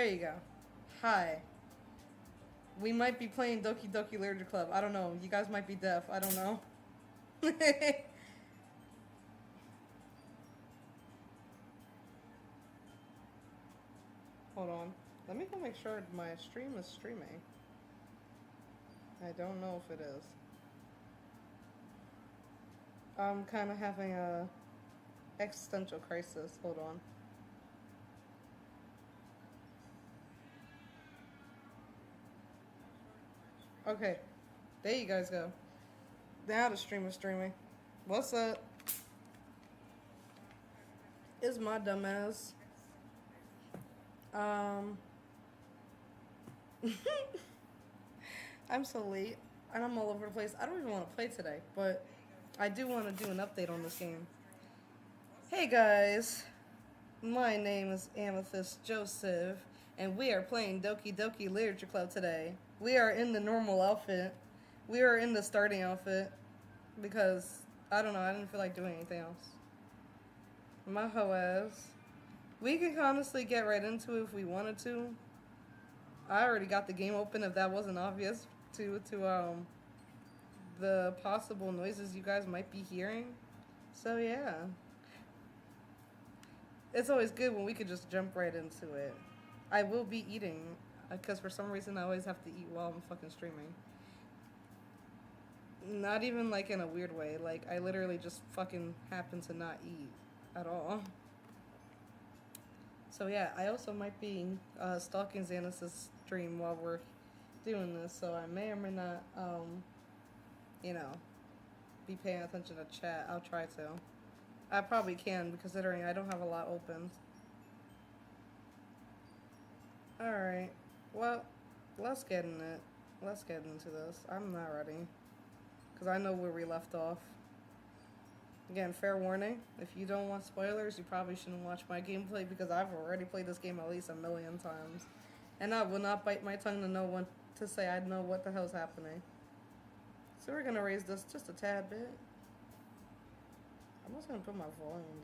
There you go. Hi. We might be playing Doki Doki Literature Club. I don't know. You guys might be deaf. I don't know. Hold on. Let me go make sure my stream is streaming. I don't know if it is. I'm kind of having a existential crisis. Hold on. Okay. There you guys go. Now the stream is streaming. What's up? It's my dumbass. I'm so late and I'm all over the place. I don't even want to play today, but I do want to do an update on this game. Hey guys, my name is Amethyst Joseph, and we are playing Doki Doki Literature Club today. We are in the normal outfit. We are in the starting outfit because, I don't know, I didn't feel like doing anything else. My hoe. We can honestly get right into it if we wanted to. I already got the game open if that wasn't obvious to the possible noises you guys might be hearing. So yeah. It's always good when we could just jump right into it. I will be eating, because for some reason I always have to eat while I'm fucking streaming. Not even like in a weird way. Like, I literally just fucking happen to not eat at all. So yeah, I also might be stalking Xanus' stream while we're doing this, so I may or may not, you know, be paying attention to chat. I'll try to. I probably can, considering I don't have a lot open. Alright, well, let's get in it. Let's get into this. I'm not ready, because I know where we left off. Again, fair warning, if you don't want spoilers, you probably shouldn't watch my gameplay, because I've already played this game at least a million times. And I will not bite my tongue to know when to say I know what the hell's happening. So we're going to raise this just a tad bit. I'm just going to put my volume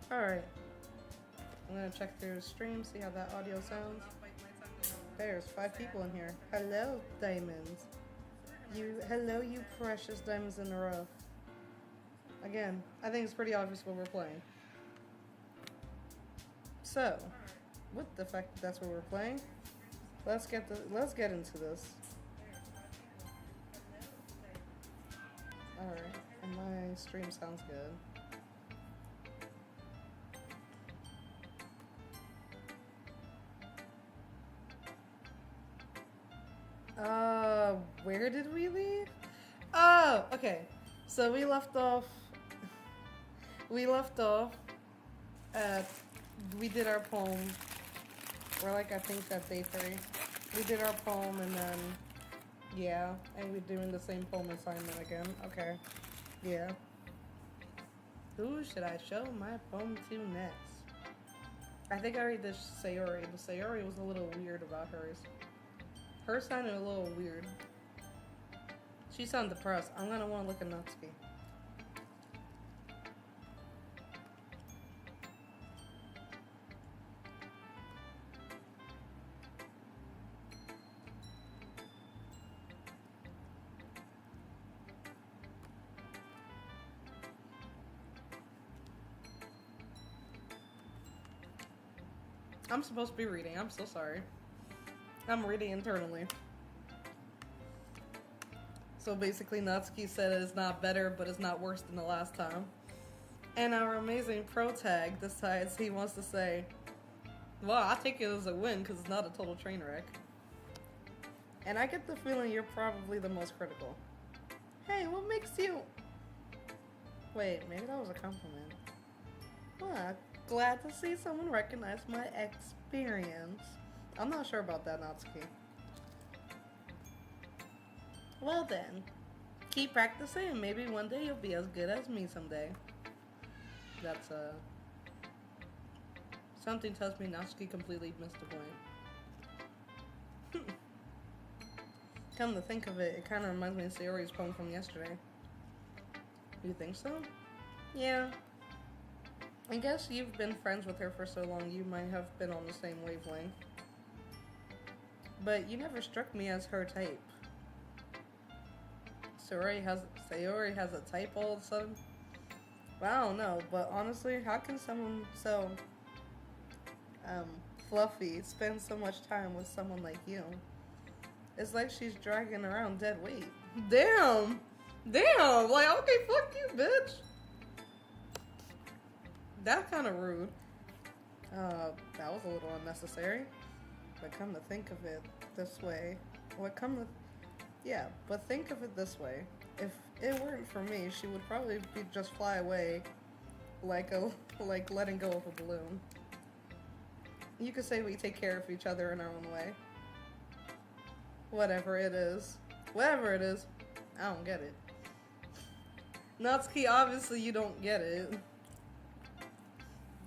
down. Alright. I'm going to check through the stream, see how that audio sounds. There's 5 people in here. Hello, diamonds. Hello, you precious diamonds in the rough. Again, I think it's pretty obvious what we're playing. So, with the fact that that's what we're playing, let's get into this. All right, and my stream sounds good. Where did we leave? Oh, okay. So we left off at, we did our poem. We're like, I think at day 3. We did our poem and then, yeah, and we're doing the same poem assignment again. Okay, yeah. Who should I show my poem to next? I think I already did Sayori, but Sayori was a little weird about hers. Hers sounded a little weird. She sounded depressed. I'm gonna want to look at Natsuki. I'm supposed to be reading. I'm so sorry. I'm reading internally. So basically, Natsuki said it's not better, but it's not worse than the last time. And our amazing pro tag decides he wants to say, well, I take it as a win because it's not a total train wreck. And I get the feeling you're probably the most critical. Hey, what makes you... Wait, maybe that was a compliment. Well, glad to see someone recognize my experience. I'm not sure about that, Natsuki. Well then, keep practicing and maybe one day you'll be as good as me someday. That's, something tells me Natsuki completely missed the point. Come to think of it, it kind of reminds me of Sayori's poem from yesterday. You think so? Yeah. I guess you've been friends with her for so long, you might have been on the same wavelength. But you never struck me as her type. Sayori has a type all of a sudden? Well, I don't know, but honestly, how can someone so fluffy spend so much time with someone like you? It's like she's dragging around dead weight. Damn! Damn! Like, okay, fuck you, bitch! That's kind of rude. That was a little unnecessary. But come to think of it this way. Yeah, but think of it this way. If it weren't for me, she would probably just fly away like letting go of a balloon. You could say we take care of each other in our own way. Whatever it is. Whatever it is. I don't get it. Natsuki, obviously you don't get it.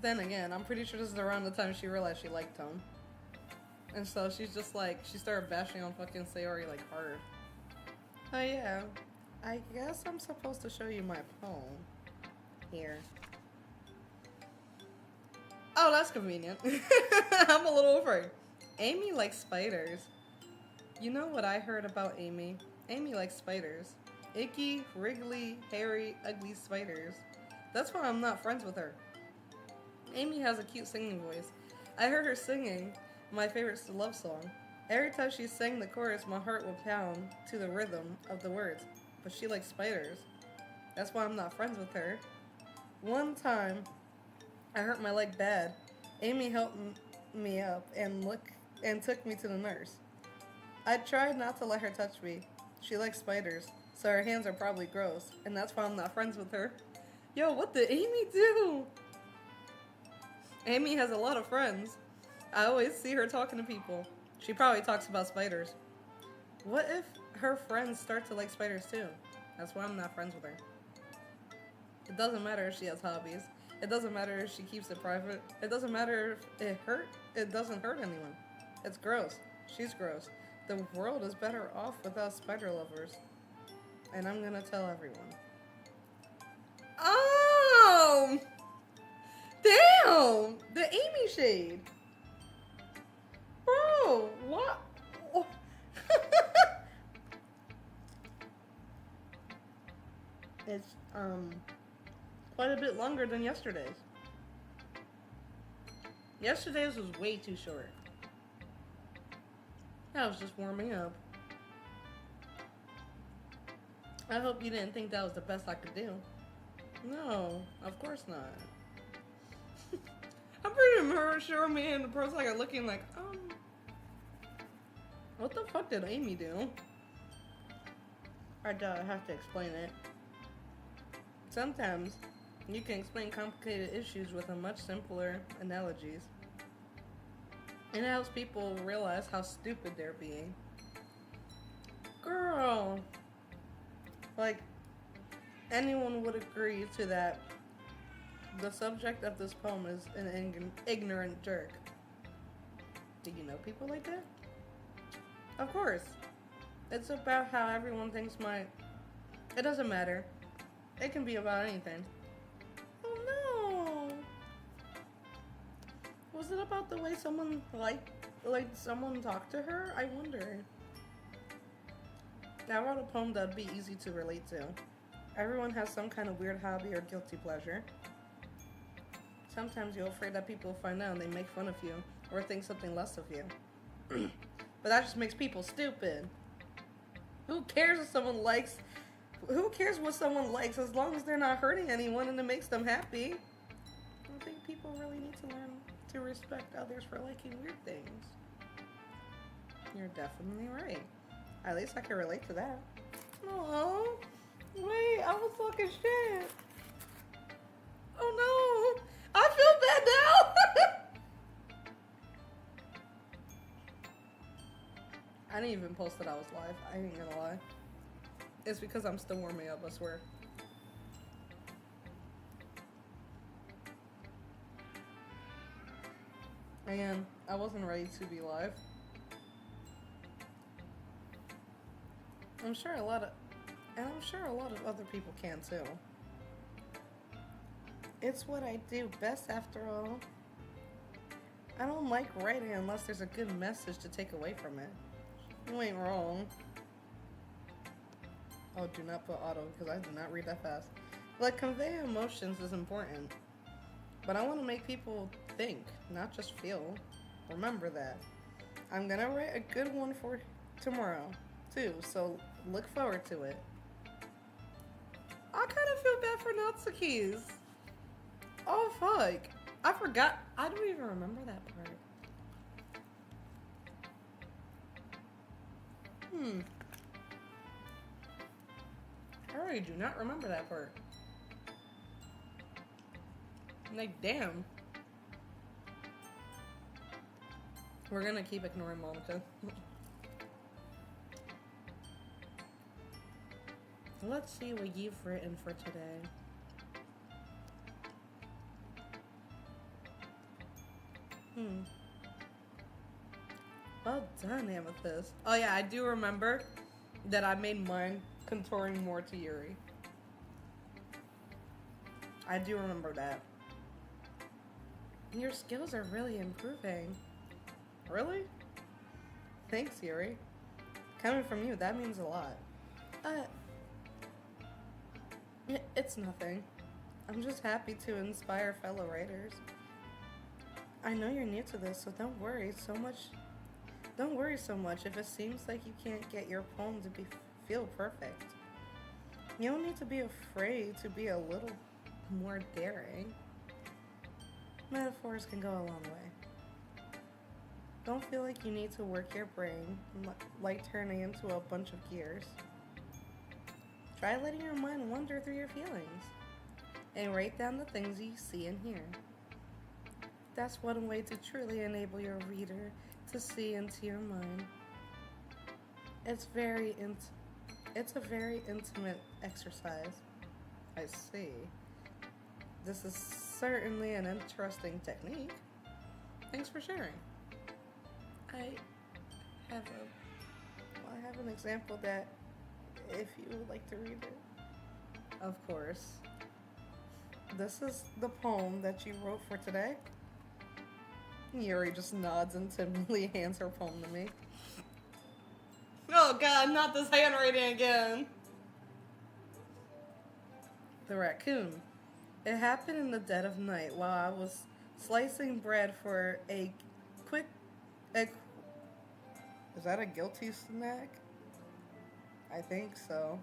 Then again, I'm pretty sure this is around the time she realized she liked him. And so she's just like, she started bashing on fucking Sayori like hard. Oh yeah, I guess I'm supposed to show you my poem. Here. Oh, that's convenient. I'm a little afraid. Amy likes spiders. You know what I heard about Amy? Amy likes spiders. Icky, wriggly, hairy, ugly spiders. That's why I'm not friends with her. Amy has a cute singing voice. I heard her singing my favorite love song. Every time she sang the chorus, my heart would pound to the rhythm of the words. But she likes spiders. That's why I'm not friends with her. One time, I hurt my leg bad. Amy helped me up and took me to the nurse. I tried not to let her touch me. She likes spiders, so her hands are probably gross, and that's why I'm not friends with her. Yo, what did Amy do? Amy has a lot of friends. I always see her talking to people. She probably talks about spiders. What if her friends start to like spiders too? That's why I'm not friends with her. It doesn't matter if she has hobbies. It doesn't matter if she keeps it private. It doesn't matter if it doesn't hurt anyone. It's gross. She's gross. The world is better off without spider lovers. And I'm gonna tell everyone. Oh! Damn! The Amy shade. Bro, what? Oh. It's, quite a bit longer than yesterday's. Yesterday's was way too short. I was just warming up. I hope you didn't think that was the best I could do. No, of course not. I'm pretty sure me and the person are looking like, what the fuck did Amy do? I have to explain it. Sometimes you can explain complicated issues with a much simpler analogies. And it helps people realize how stupid they're being. Girl! Like, anyone would agree to that. The subject of this poem is an ignorant jerk. Do you know people like that? Of course. It's about how everyone thinks it doesn't matter. It can be about anything. Oh no! Was it about the way someone someone talked to her? I wonder. I wrote a poem that'd be easy to relate to. Everyone has some kind of weird hobby or guilty pleasure. Sometimes you're afraid that people find out and they make fun of you or think something less of you. But that just makes people stupid. Who cares what someone likes as long as they're not hurting anyone and it makes them happy? I think people really need to learn to respect others for liking weird things. You're definitely right. At least I can relate to that. Oh, wait, I was talking shit. Oh no, I feel bad now. I didn't even post that I was live. I ain't gonna lie. It's because I'm still warming up, I swear. And I wasn't ready to be live. I'm sure a lot of other people can too. It's what I do best after all. I don't like writing unless there's a good message to take away from it. You ain't wrong. Oh, do not put auto because I do not read that fast. Like, convey emotions is important. But I want to make people think, not just feel. Remember that. I'm gonna write a good one for tomorrow, too, so look forward to it. I kind of feel bad for Natsuki's. Oh, fuck. I forgot. I don't even remember that part. I really do not remember that part. Like, damn. We're gonna keep ignoring Monica. Let's see what you've written for today. Well done, Amethyst. Oh yeah, I do remember that I made mine contouring more to Yuri. I do remember that. Your skills are really improving. Really? Thanks, Yuri. Coming from you, that means a lot. It's nothing. I'm just happy to inspire fellow writers. I know you're new to this, so don't worry so much if it seems like you can't get your poem to feel perfect. You don't need to be afraid to be a little more daring. Metaphors can go a long way. Don't feel like you need to work your brain like turning into a bunch of gears. Try letting your mind wander through your feelings and write down the things you see and hear. That's one way to truly enable your reader to see into your mind. It's a very intimate exercise. I see. This is certainly an interesting technique. Thanks for sharing. I have an example that if you would like to read it. Of course. This is the poem that you wrote for today. Yuri just nods and timidly hands her poem to me. Oh god, not this handwriting again. The raccoon. It happened in the dead of night while I was slicing bread for is that a guilty snack? I think so.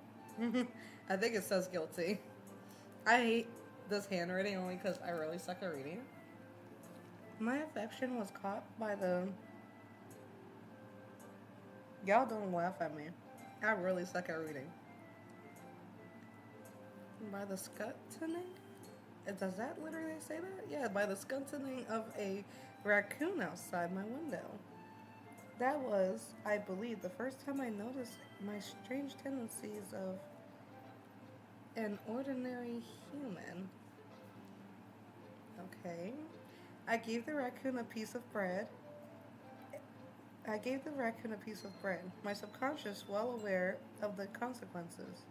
I think it says guilty. I hate this handwriting only because I really suck at reading. My affection was caught by the... Y'all don't laugh at me. I really suck at reading. By the skunting? Does that literally say that? Yeah, by the skunting of a raccoon outside my window. That was, I believe, the first time I noticed my strange tendencies of an ordinary human. Okay. I gave the raccoon a piece of bread. My subconscious, well aware of the consequences.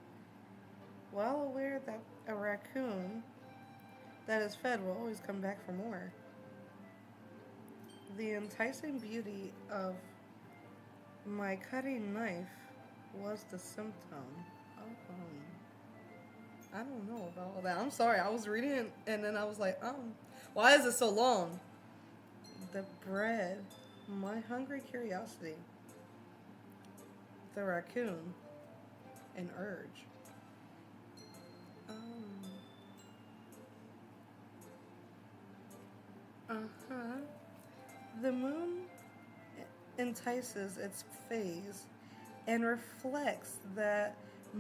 Well aware that a raccoon that is fed will always come back for more. The enticing beauty of my cutting knife was the symptom. I don't know about all that. I'm sorry. I was reading it and then I was like, why is it so long? The bread, my hungry curiosity, the raccoon, an urge. The moon entices its phase and reflects that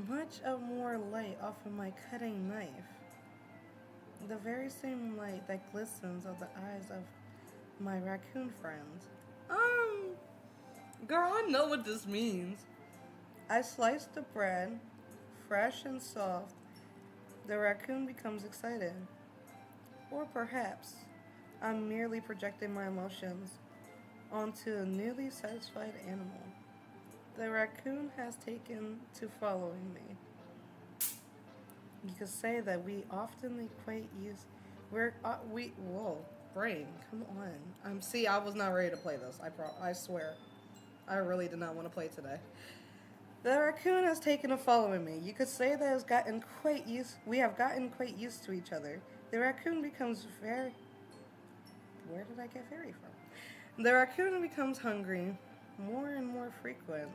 much of more light off of my cutting knife. The very same light that glistens on the eyes of my raccoon friends. Girl, I know what this means. I slice the bread, fresh and soft. The raccoon becomes excited. Or perhaps I'm merely projecting my emotions onto a newly satisfied animal. The raccoon has taken to following me. You could say that we often equate Whoa, brain, come on. See, I was not ready to play this. I swear. I really did not want to play today. The raccoon has taken to following me. You could say that we have gotten quite used to each other. The raccoon becomes very... Where did I get very from? The raccoon becomes hungry more and more frequent.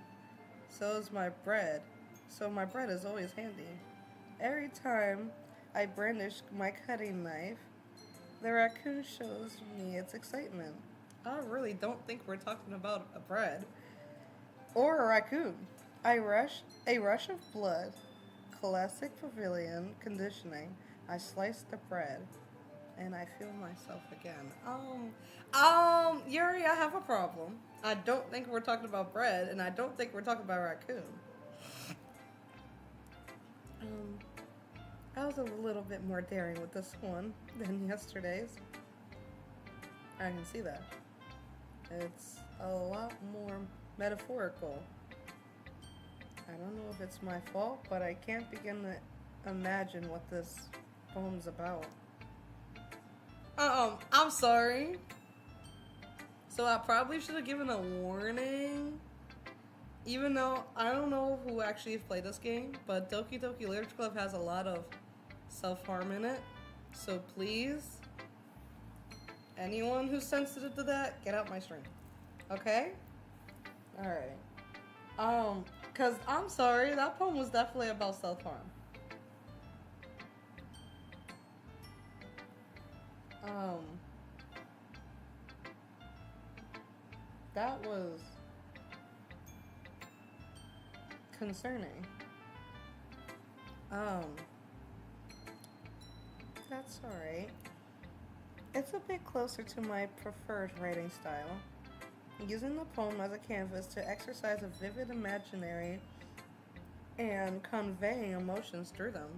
So is my bread. So my bread is always handy. Every time I brandish my cutting knife, the raccoon shows me its excitement. I really don't think we're talking about a bread. Or a raccoon. A rush of blood. Classic pavilion conditioning. I slice the bread, and I feel myself again. Yuri, I have a problem. I don't think we're talking about bread, and I don't think we're talking about raccoon. I was a little bit more daring with this one than yesterday's. I can see that. It's a lot more metaphorical. I don't know if it's my fault, but I can't begin to imagine what this poem's about. I'm sorry. So I probably should have given a warning. Even though I don't know who actually has played this game, but Doki Doki Literature Club has a lot of self-harm in it. So please, anyone who's sensitive to that, get out my stream. Okay? Alright. Cause I'm sorry, that poem was definitely about self-harm. That was concerning. That's alright. It's a bit closer to my preferred writing style. Using the poem as a canvas to exercise a vivid imaginary and conveying emotions through them.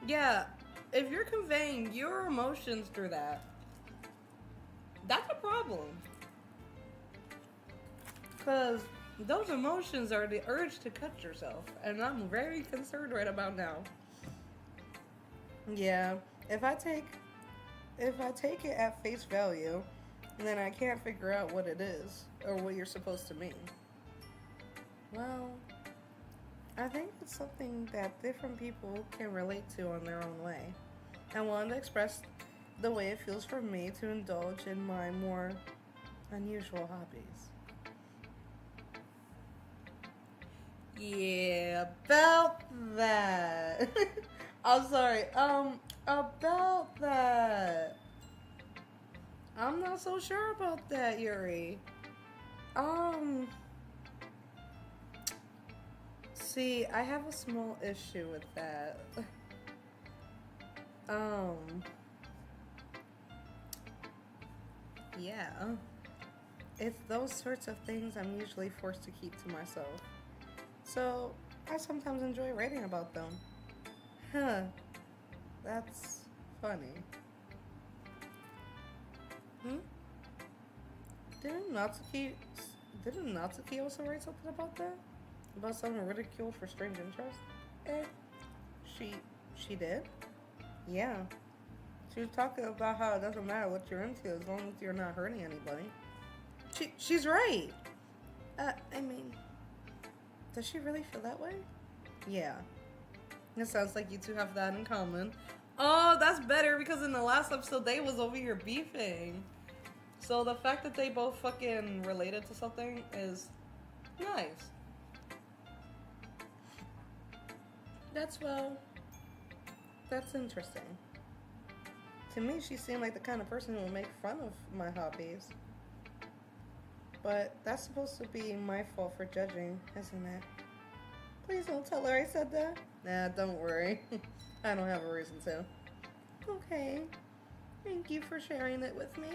Yeah, if you're conveying your emotions through that, that's a problem. Because those emotions are the urge to cut yourself, and I'm very concerned right about now. Yeah, if I take it at face value, then I can't figure out what it is or what you're supposed to mean. Well, I think it's something that different people can relate to on their own way. I wanted to express the way it feels for me to indulge in my more unusual hobbies. Yeah, about that. I'm sorry. About that. I'm not so sure about that, Yuri. See, I have a small issue with that. Yeah. It's those sorts of things I'm usually forced to keep to myself. So, I sometimes enjoy writing about them. Huh. That's funny. Didn't Natsuki also write something about that? About someone ridiculed for strange interest? She did? Yeah. She was talking about how it doesn't matter what you're into as long as you're not hurting anybody. She's right. I mean, does she really feel that way? Yeah. It sounds like you two have that in common. Oh, that's better because in the last episode they was over here beefing. So the fact that they both fucking related to something is nice. That's interesting. To me, she seemed like the kind of person who would make fun of my hobbies. But that's supposed to be my fault for judging, isn't it? Please don't tell her I said that. Nah, don't worry. I don't have a reason to. Okay. Thank you for sharing it with me.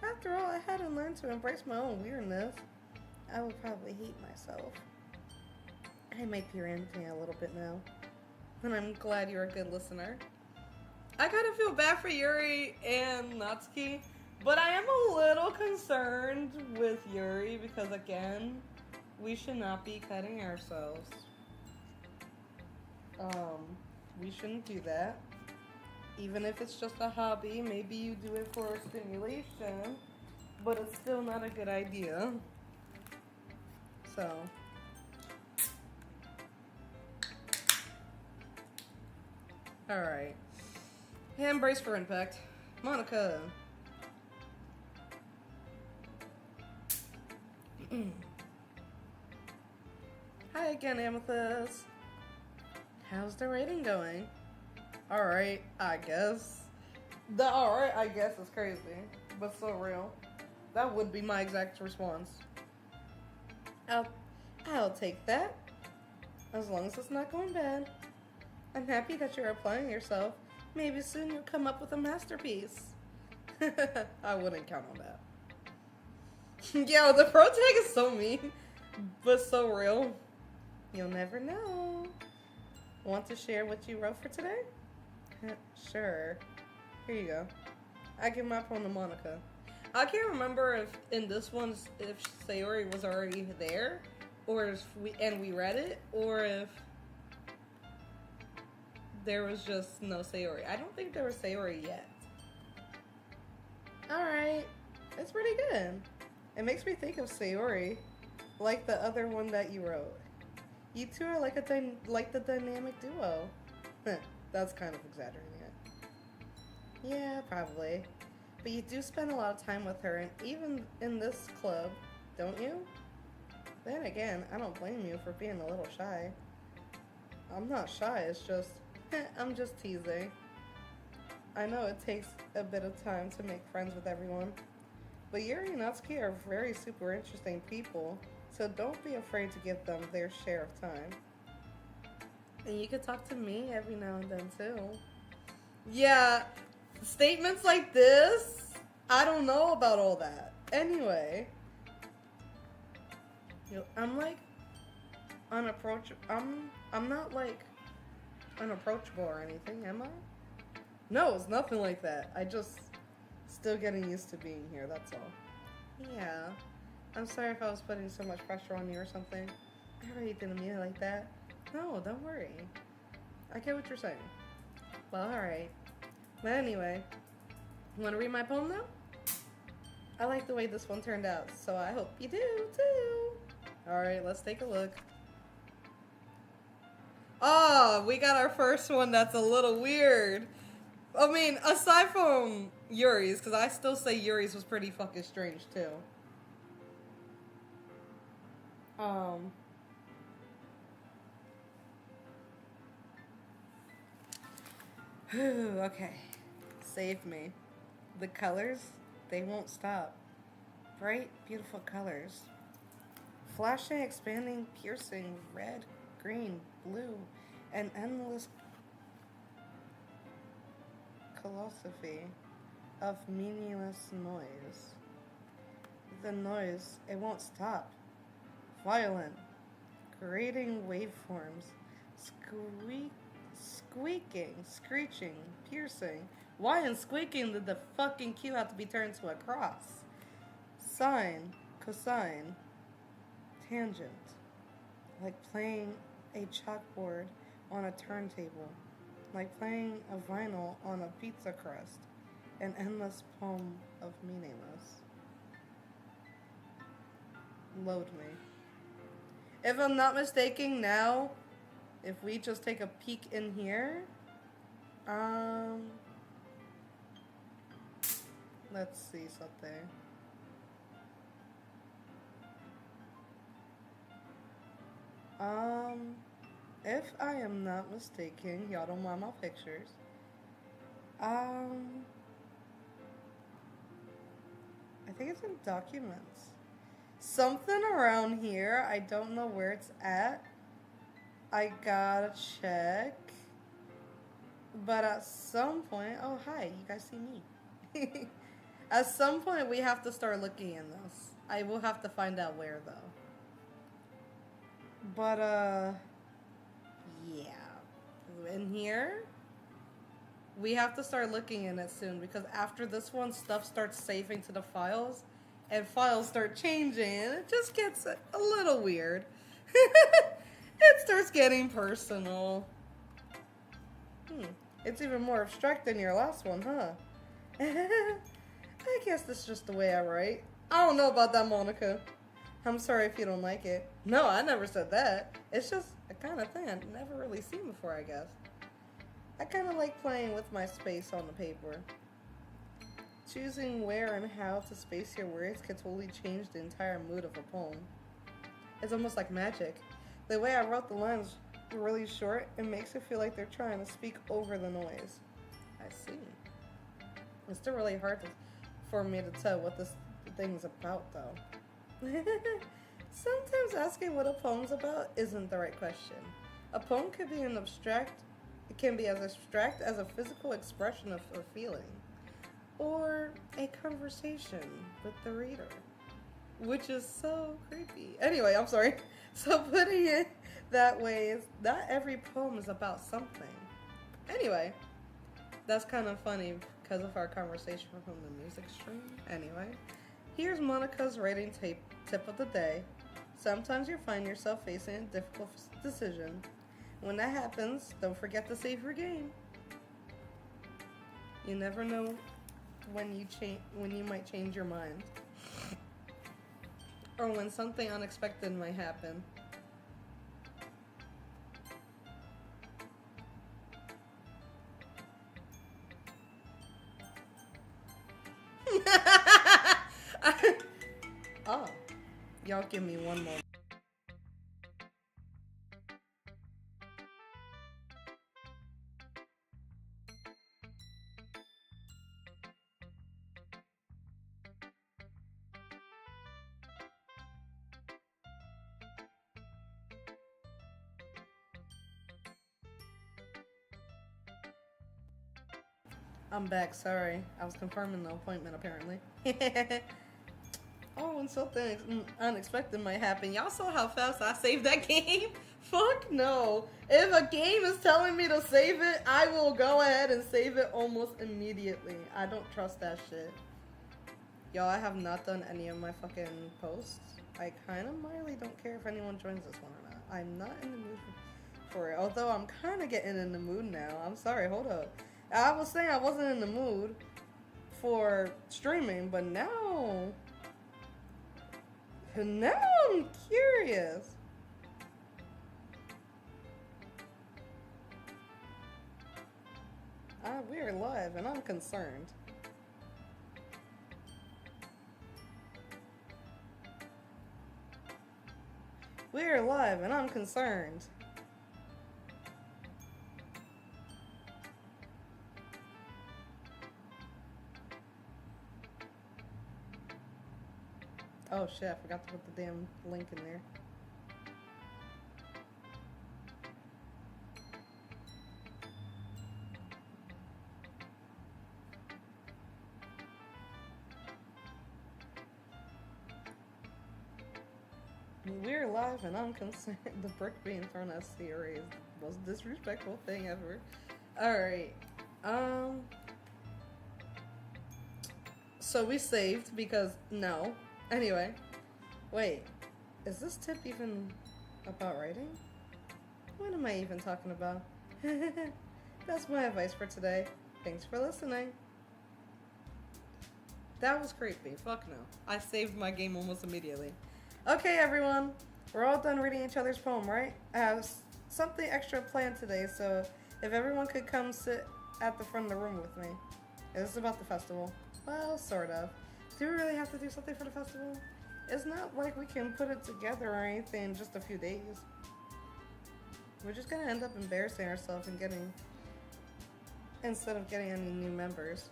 After all, I hadn't learned to embrace my own weirdness. I would probably hate myself. I might be ranting a little bit now. And I'm glad you're a good listener. I kind of feel bad for Yuri and Natsuki, but I am a little concerned with Yuri because, again, we should not be cutting ourselves. We shouldn't do that. Even if it's just a hobby, maybe you do it for stimulation, but it's still not a good idea. So, alright. Hand brace for impact. Monica. Hi again, Amethyst. How's the rating going? Alright, I guess. The alright, I guess is crazy, but so real. That would be my exact response. I'll take that. As long as it's not going bad. I'm happy that you're applying yourself. Maybe soon you'll come up with a masterpiece. I wouldn't count on that. Yo, the pro tag is so mean, but so real. You'll never know. Want to share what you wrote for today? Sure. Here you go. I give my poem to Monica. I can't remember if in this one if Sayori was already there, or if we read it, or if there was just no Sayori. I don't think there was Sayori yet. Alright. It's pretty good. It makes me think of Sayori, like the other one that you wrote. You two are like the dynamic duo. That's kind of exaggerating it. Yeah, probably. But you do spend a lot of time with her, and even in this club, don't you? Then again, I don't blame you for being a little shy. I'm not shy, it's just, I'm just teasing. I know it takes a bit of time to make friends with everyone, but Yuri and Natsuki are very super interesting people, so don't be afraid to give them their share of time. And you could talk to me every now and then too. Yeah, statements like this, I don't know about all that. Anyway, I'm like unapproachable. I'm not like unapproachable or anything, am I? No, it's nothing like that. I just still getting used to being here, that's all. Yeah. I'm sorry if I was putting so much pressure on you or something. I really didn't mean it like that. No, don't worry. I get what you're saying. Well, alright. But anyway, you want to read my poem now? I like the way this one turned out, so I hope you do, too. Alright, let's take a look. Oh, we got our first one that's a little weird. I mean, aside from Yuri's, because I still say Yuri's was pretty fucking strange, too. Okay. Save me. The colors, they won't stop. Bright, beautiful colors. Flashing, expanding, piercing, red, green, blue, and endless philosophy of meaningless noise. The noise, it won't stop. Violent, grating waveforms, squeaking, screeching, piercing. Why in squeaking did the fucking Q have to be turned to a cross? Sine, cosine, tangent. Like playing a chalkboard on a turntable. Like playing a vinyl on a pizza crust. An endless poem of meaningless. Load me. If I'm not mistaken now, if we just take a peek in here, let's see something. If I am not mistaken, y'all don't mind my pictures. I think it's in documents. Something around here. I don't know where it's at. I gotta check. But at some point... Oh, hi. You guys see me. At some point, we have to start looking in this. I will have to find out where, though. But, yeah. In here, we have to start looking in it soon. Because after this one, stuff starts saving to the files. And files start changing. And it just gets a little weird. It starts getting personal. It's even more abstract than your last one, huh? I guess that's just the way I write. I don't know about that, Monica. I'm sorry if you don't like it. No, I never said that. It's just a kind of thing I've never really seen before, I guess. I kind of like playing with my space on the paper. Choosing where and how to space your words can totally change the entire mood of a poem. It's almost like magic. The way I wrote the lines really short, it makes it feel like they're trying to speak over the noise. I see. It's still really hard for me to tell what this thing's about, though. Sometimes asking what a poem's about isn't the right question. A poem could be it can be as abstract as a physical expression of a feeling, or a conversation with the reader, which is so creepy. Anyway, I'm sorry. So putting it that way is not every poem is about something. Anyway, that's kind of funny because of our conversation from the music stream. Anyway, here's Monica's writing tip of the day. Sometimes you find yourself facing a difficult decision. When that happens, don't forget to save your game. You never know when you might change your mind, or when something unexpected might happen. Oh, y'all give me one more. I'm back, sorry. I was confirming the appointment, apparently. Oh, and something unexpected might happen. Y'all saw how fast I saved that game? Fuck no. If a game is telling me to save it, I will go ahead and save it almost immediately. I don't trust that shit. Y'all, I have not done any of my fucking posts. I kind of mildly don't care if anyone joins this one or not. I'm not in the mood for it. Although I'm kind of getting in the mood now. I'm sorry, hold up. I was saying I wasn't in the mood for streaming, but now I'm curious. We're live and I'm concerned. We're live and I'm concerned. Oh shit, I forgot to put the damn link in there. We're live and I'm concerned. The brick being thrown at Siri is the most disrespectful thing ever. Alright. So we saved because no. Anyway, wait, is this tip even about writing? What am I even talking about? That's my advice for today. Thanks for listening. That was creepy. Fuck no. I saved my game almost immediately. Okay, everyone. We're all done reading each other's poem, right? I have something extra planned today, so if everyone could come sit at the front of the room with me. Is this about the festival? Well, sort of. Do we really have to do something for the festival? It's not like we can put it together or anything in just a few days. We're just gonna end up embarrassing ourselves instead of getting any new members.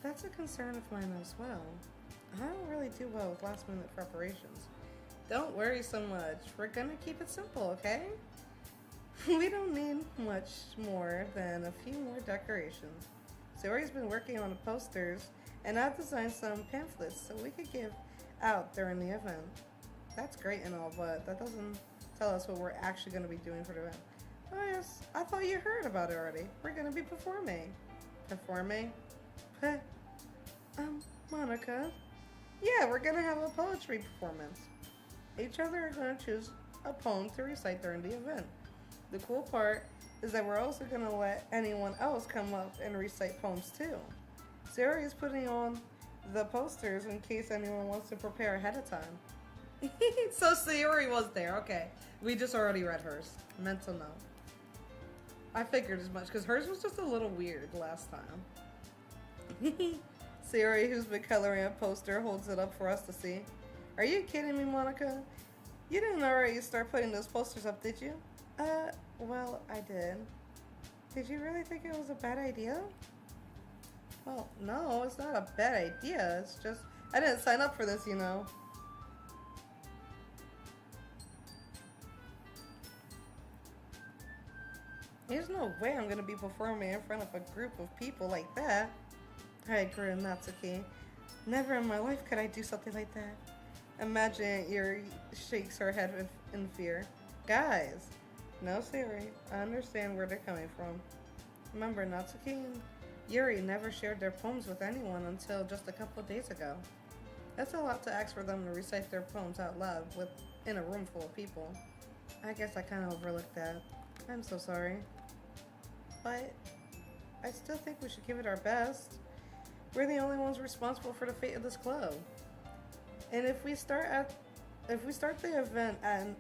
That's a concern of mine as well. I don't really do well with last minute preparations. Don't worry so much. We're gonna keep it simple, okay? We don't need much more than a few more decorations. Zori's been working on the posters, and I've designed some pamphlets so we could give out during the event. That's great and all, but that doesn't tell us what we're actually going to be doing for the event. Oh yes, I thought you heard about it already. We're going to be performing. Performing? Monica? Yeah, we're going to have a poetry performance. Each other are going to choose a poem to recite during the event. The cool part is that we're also going to let anyone else come up and recite poems too. Sayori is putting on the posters in case anyone wants to prepare ahead of time. So Sayori was there, okay. We just already read hers. Mental note. I figured as much, because hers was just a little weird last time. Sayori, who's been coloring a poster, holds it up for us to see. Are you kidding me, Monica? You didn't already start putting those posters up, did you? Well, I did. Did you really think it was a bad idea? Well, no, it's not a bad idea. It's just, I didn't sign up for this, you know. There's no way I'm gonna be performing in front of a group of people like that. I agree, Natsuki. Never in my life could I do something like that. Imagine Yuri shakes her head in fear. Guys, no, Sayori. I understand where they're coming from. Remember, Natsuki and Yuri never shared their poems with anyone until just a couple days ago. That's a lot to ask for them to recite their poems out loud in a room full of people. I guess I kind of overlooked that. I'm so sorry. But I still think we should give it our best. We're the only ones responsible for the fate of this club. And if we start the event and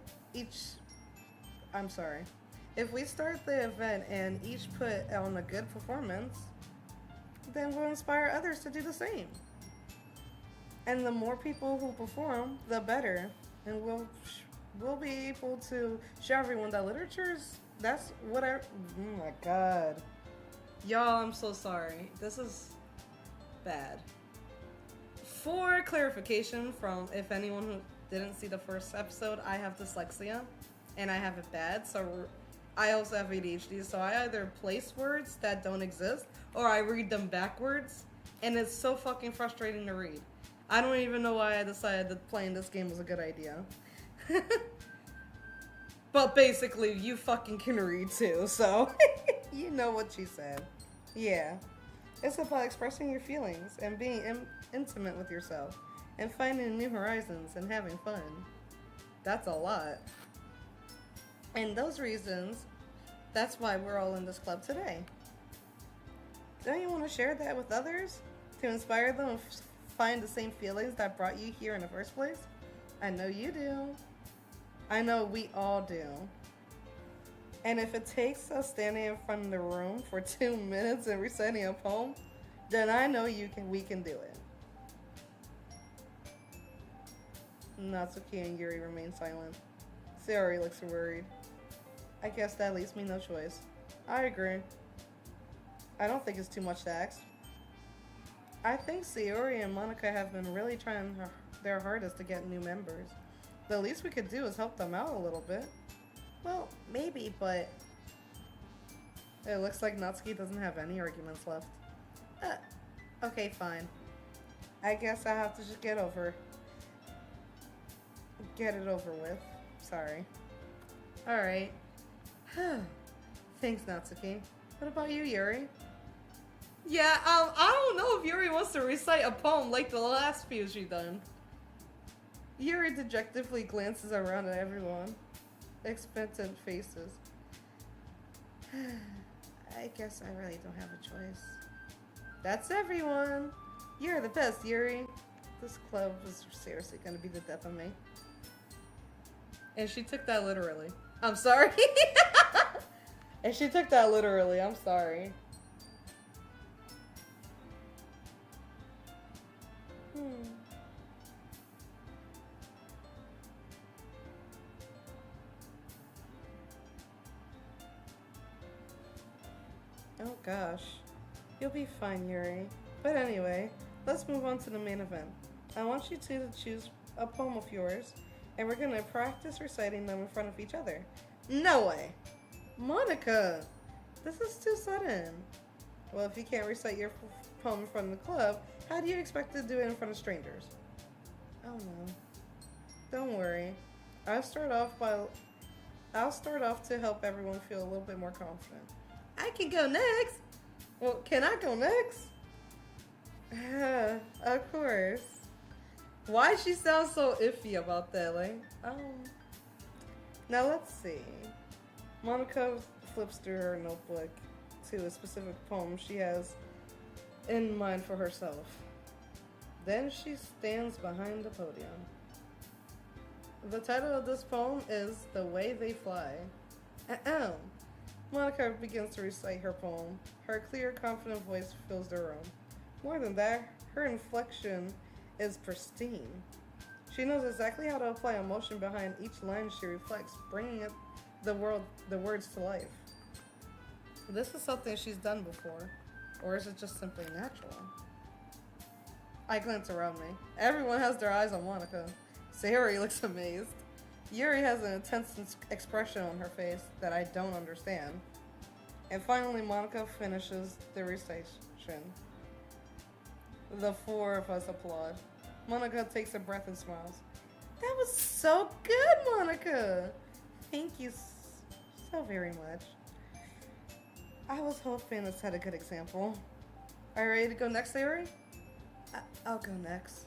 each put on a good performance, then we'll inspire others to do the same. And the more people who perform, the better. And we'll be able to show everyone that that's what oh my god. Y'all, I'm so sorry. This is bad. For clarification, from if anyone who didn't see the first episode, I have dyslexia and I have it bad, so I also have ADHD, so I either place words that don't exist or I read them backwards, and it's so fucking frustrating to read. I don't even know why I decided that playing this game was a good idea. But basically, you fucking can read too, so you know what she said. Yeah. It's about expressing your feelings and being intimate with yourself and finding new horizons and having fun. That's a lot. And those reasons, that's why we're all in this club today. Don't you want to share that with others? To inspire them and find the same feelings that brought you here in the first place? I know you do. I know we all do. And if it takes us standing in front of the room for 2 minutes and reciting a poem, then I know we can do it. Natsuki and Yuri remain silent. Sayori looks worried. I guess that leaves me no choice. I agree. I don't think it's too much to ask. I think Sayori and Monica have been really trying their hardest to get new members. The least we could do is help them out a little bit. Well, maybe, but it looks like Natsuki doesn't have any arguments left. Okay, fine. I guess I have to just get it over with. Sorry. Alright. Thanks, Natsuki. What about you, Yuri? Yeah, I don't know if Yuri wants to recite a poem like the last few she done. Yuri dejectedly glances around at everyone. Expectant faces. I guess I really don't have a choice. That's everyone. You're the best, Yuri. This club is seriously gonna be the death of me. And she took that literally. I'm sorry. And she took that literally. I'm sorry. Oh gosh. You'll be fine, Yuri. But anyway, let's move on to the main event. I want you two to choose a poem of yours, and we're gonna practice reciting them in front of each other. No way! Monica! This is too sudden. Well, if you can't recite your poem in front of the club, how do you expect to do it in front of strangers? Oh no. Don't worry. I'll start off to help everyone feel a little bit more confident. I can go next! Well, can I go next? Of course. Why she sounds so iffy about that? Like, now let's see. Monica flips through her notebook to a specific poem she has in mind for herself. Then she stands behind the podium. The title of this poem is The Way They Fly. Ahem. Monica begins to recite her poem. Her clear, confident voice fills the room. More than that, her inflection is pristine. She knows exactly how to apply emotion behind each line she reflects, bringing the words to life. This is something she's done before, or is it just simply natural? I glance around me. Everyone has their eyes on Monica. Sayori looks amazed. Yuri has an intense expression on her face that I don't understand. And finally, Monica finishes the recitation. The four of us applaud. Monica takes a breath and smiles. That was so good, Monica! Thank you so very much. I was hoping to set a good example. Are you ready to go next, Sayori? I'll go next.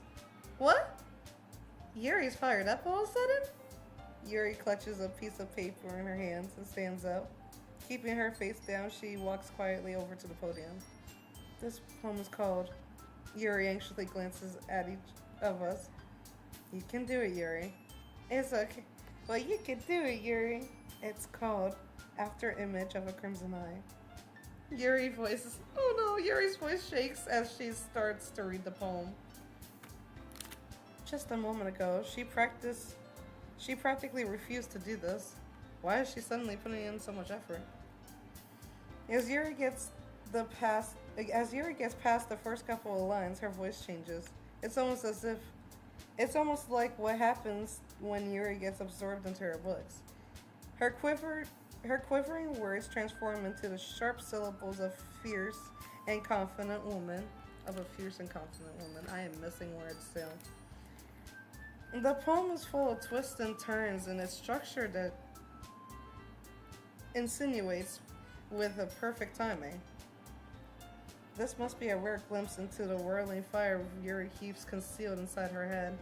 What? Yuri's fired up all of a sudden? Yuri clutches a piece of paper in her hands and stands up. Keeping her face down, she walks quietly over to the podium. This poem is called... Yuri anxiously glances at each of us. You can do it, Yuri. It's okay. Well, you can do it, Yuri. It's called After Image of a Crimson Eye. Yuri's voice shakes as she starts to read the poem. Just a moment ago, she practically refused to do this. Why is she suddenly putting in so much effort? As Yuri gets past the first couple of lines, her voice changes. It's almost like what happens when Yuri gets absorbed into her books. Her quivering words transform into the sharp syllables of a fierce and confident woman. I am missing words still. The poem is full of twists and turns, and its structure that insinuates with a perfect timing. This must be a rare glimpse into the whirling fire Yuri keeps concealed inside her head.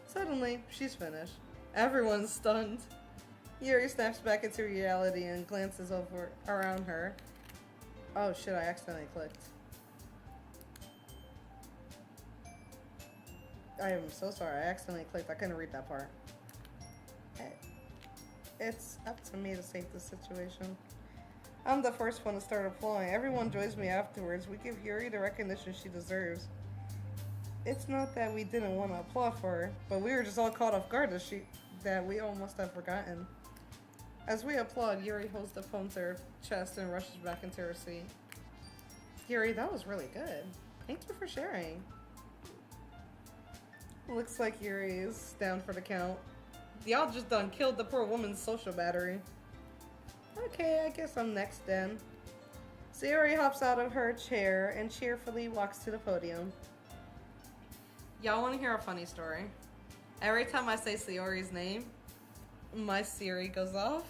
Suddenly, she's finished. Everyone's stunned. Yuri snaps back into reality and glances around her. Oh shit, I accidentally clicked. I am so sorry, I accidentally clicked. I couldn't read that part. It's up to me to save this situation. I'm the first one to start applauding. Everyone joins me afterwards. We give Yuri the recognition she deserves. It's not that we didn't want to applaud for her, but we were just all caught off guard that we almost have forgotten. As we applaud, Yuri holds the poem to her chest and rushes back into her seat. Yuri, that was really good. Thank you for sharing. Looks like Yuri is down for the count. Y'all just done killed the poor woman's social battery. Okay, I guess I'm next then. Sayori hops out of her chair and cheerfully walks to the podium. Y'all want to hear a funny story? Every time I say Sayori's name, my Siri goes off.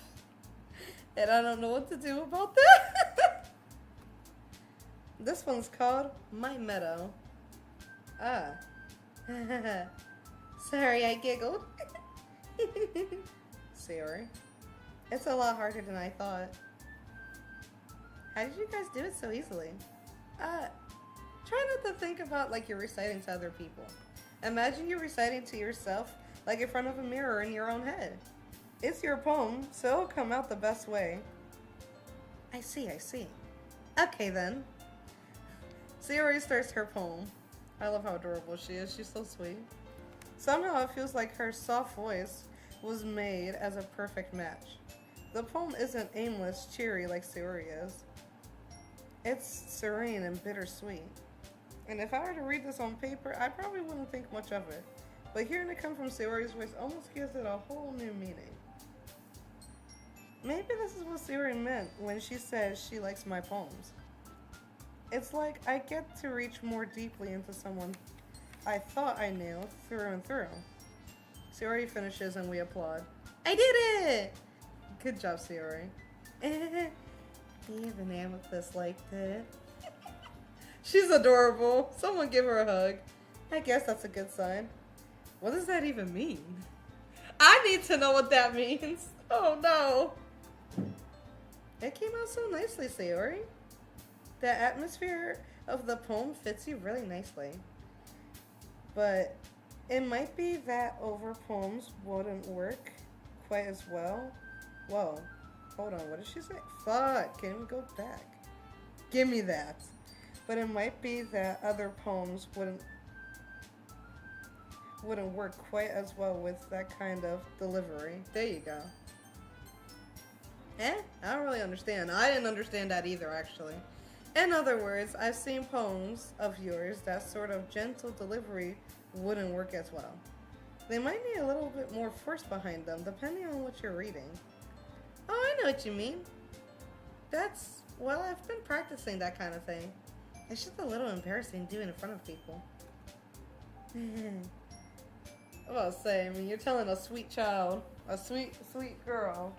And I don't know what to do about that. This one's called My Meadow. Ah. Sorry, I giggled. Sayori. It's a lot harder than I thought. How did you guys do it so easily? Try not to think about like you're reciting to other people. Imagine you're reciting to yourself like in front of a mirror in your own head. It's your poem, so it'll come out the best way. I see. Okay then. Sayori starts her poem. I love how adorable she is. She's so sweet. Somehow it feels like her soft voice was made as a perfect match. The poem isn't aimless, cheery like Sayori is. It's serene and bittersweet. And if I were to read this on paper, I probably wouldn't think much of it. But hearing it come from Sayori's voice almost gives it a whole new meaning. Maybe this is what Sayori meant when she says she likes my poems. It's like I get to reach more deeply into someone I thought I knew through and through. Sayori finishes and we applaud. I did it! Good job, Sayori. Even Amethyst liked it. She's adorable. Someone give her a hug. I guess that's a good sign. What does that even mean? I need to know what that means. Oh no. It came out so nicely, Sayori. The atmosphere of the poem fits you really nicely. But it might be that over poems wouldn't work quite as well. Whoa. Hold on, what did she say? Fuck, can we go back? Give me that. But it might be that other poems wouldn't work quite as well with that kind of delivery. There you go. I don't really understand. I didn't understand that either, actually. In other words, I've seen poems of yours that sort of gentle delivery wouldn't work as well. They might need a little bit more force behind them, depending on what you're reading. Oh, I know what you mean. Well, I've been practicing that kind of thing. It's just a little embarrassing doing it in front of people. Well, say, I mean, you're telling a sweet child, a sweet girl,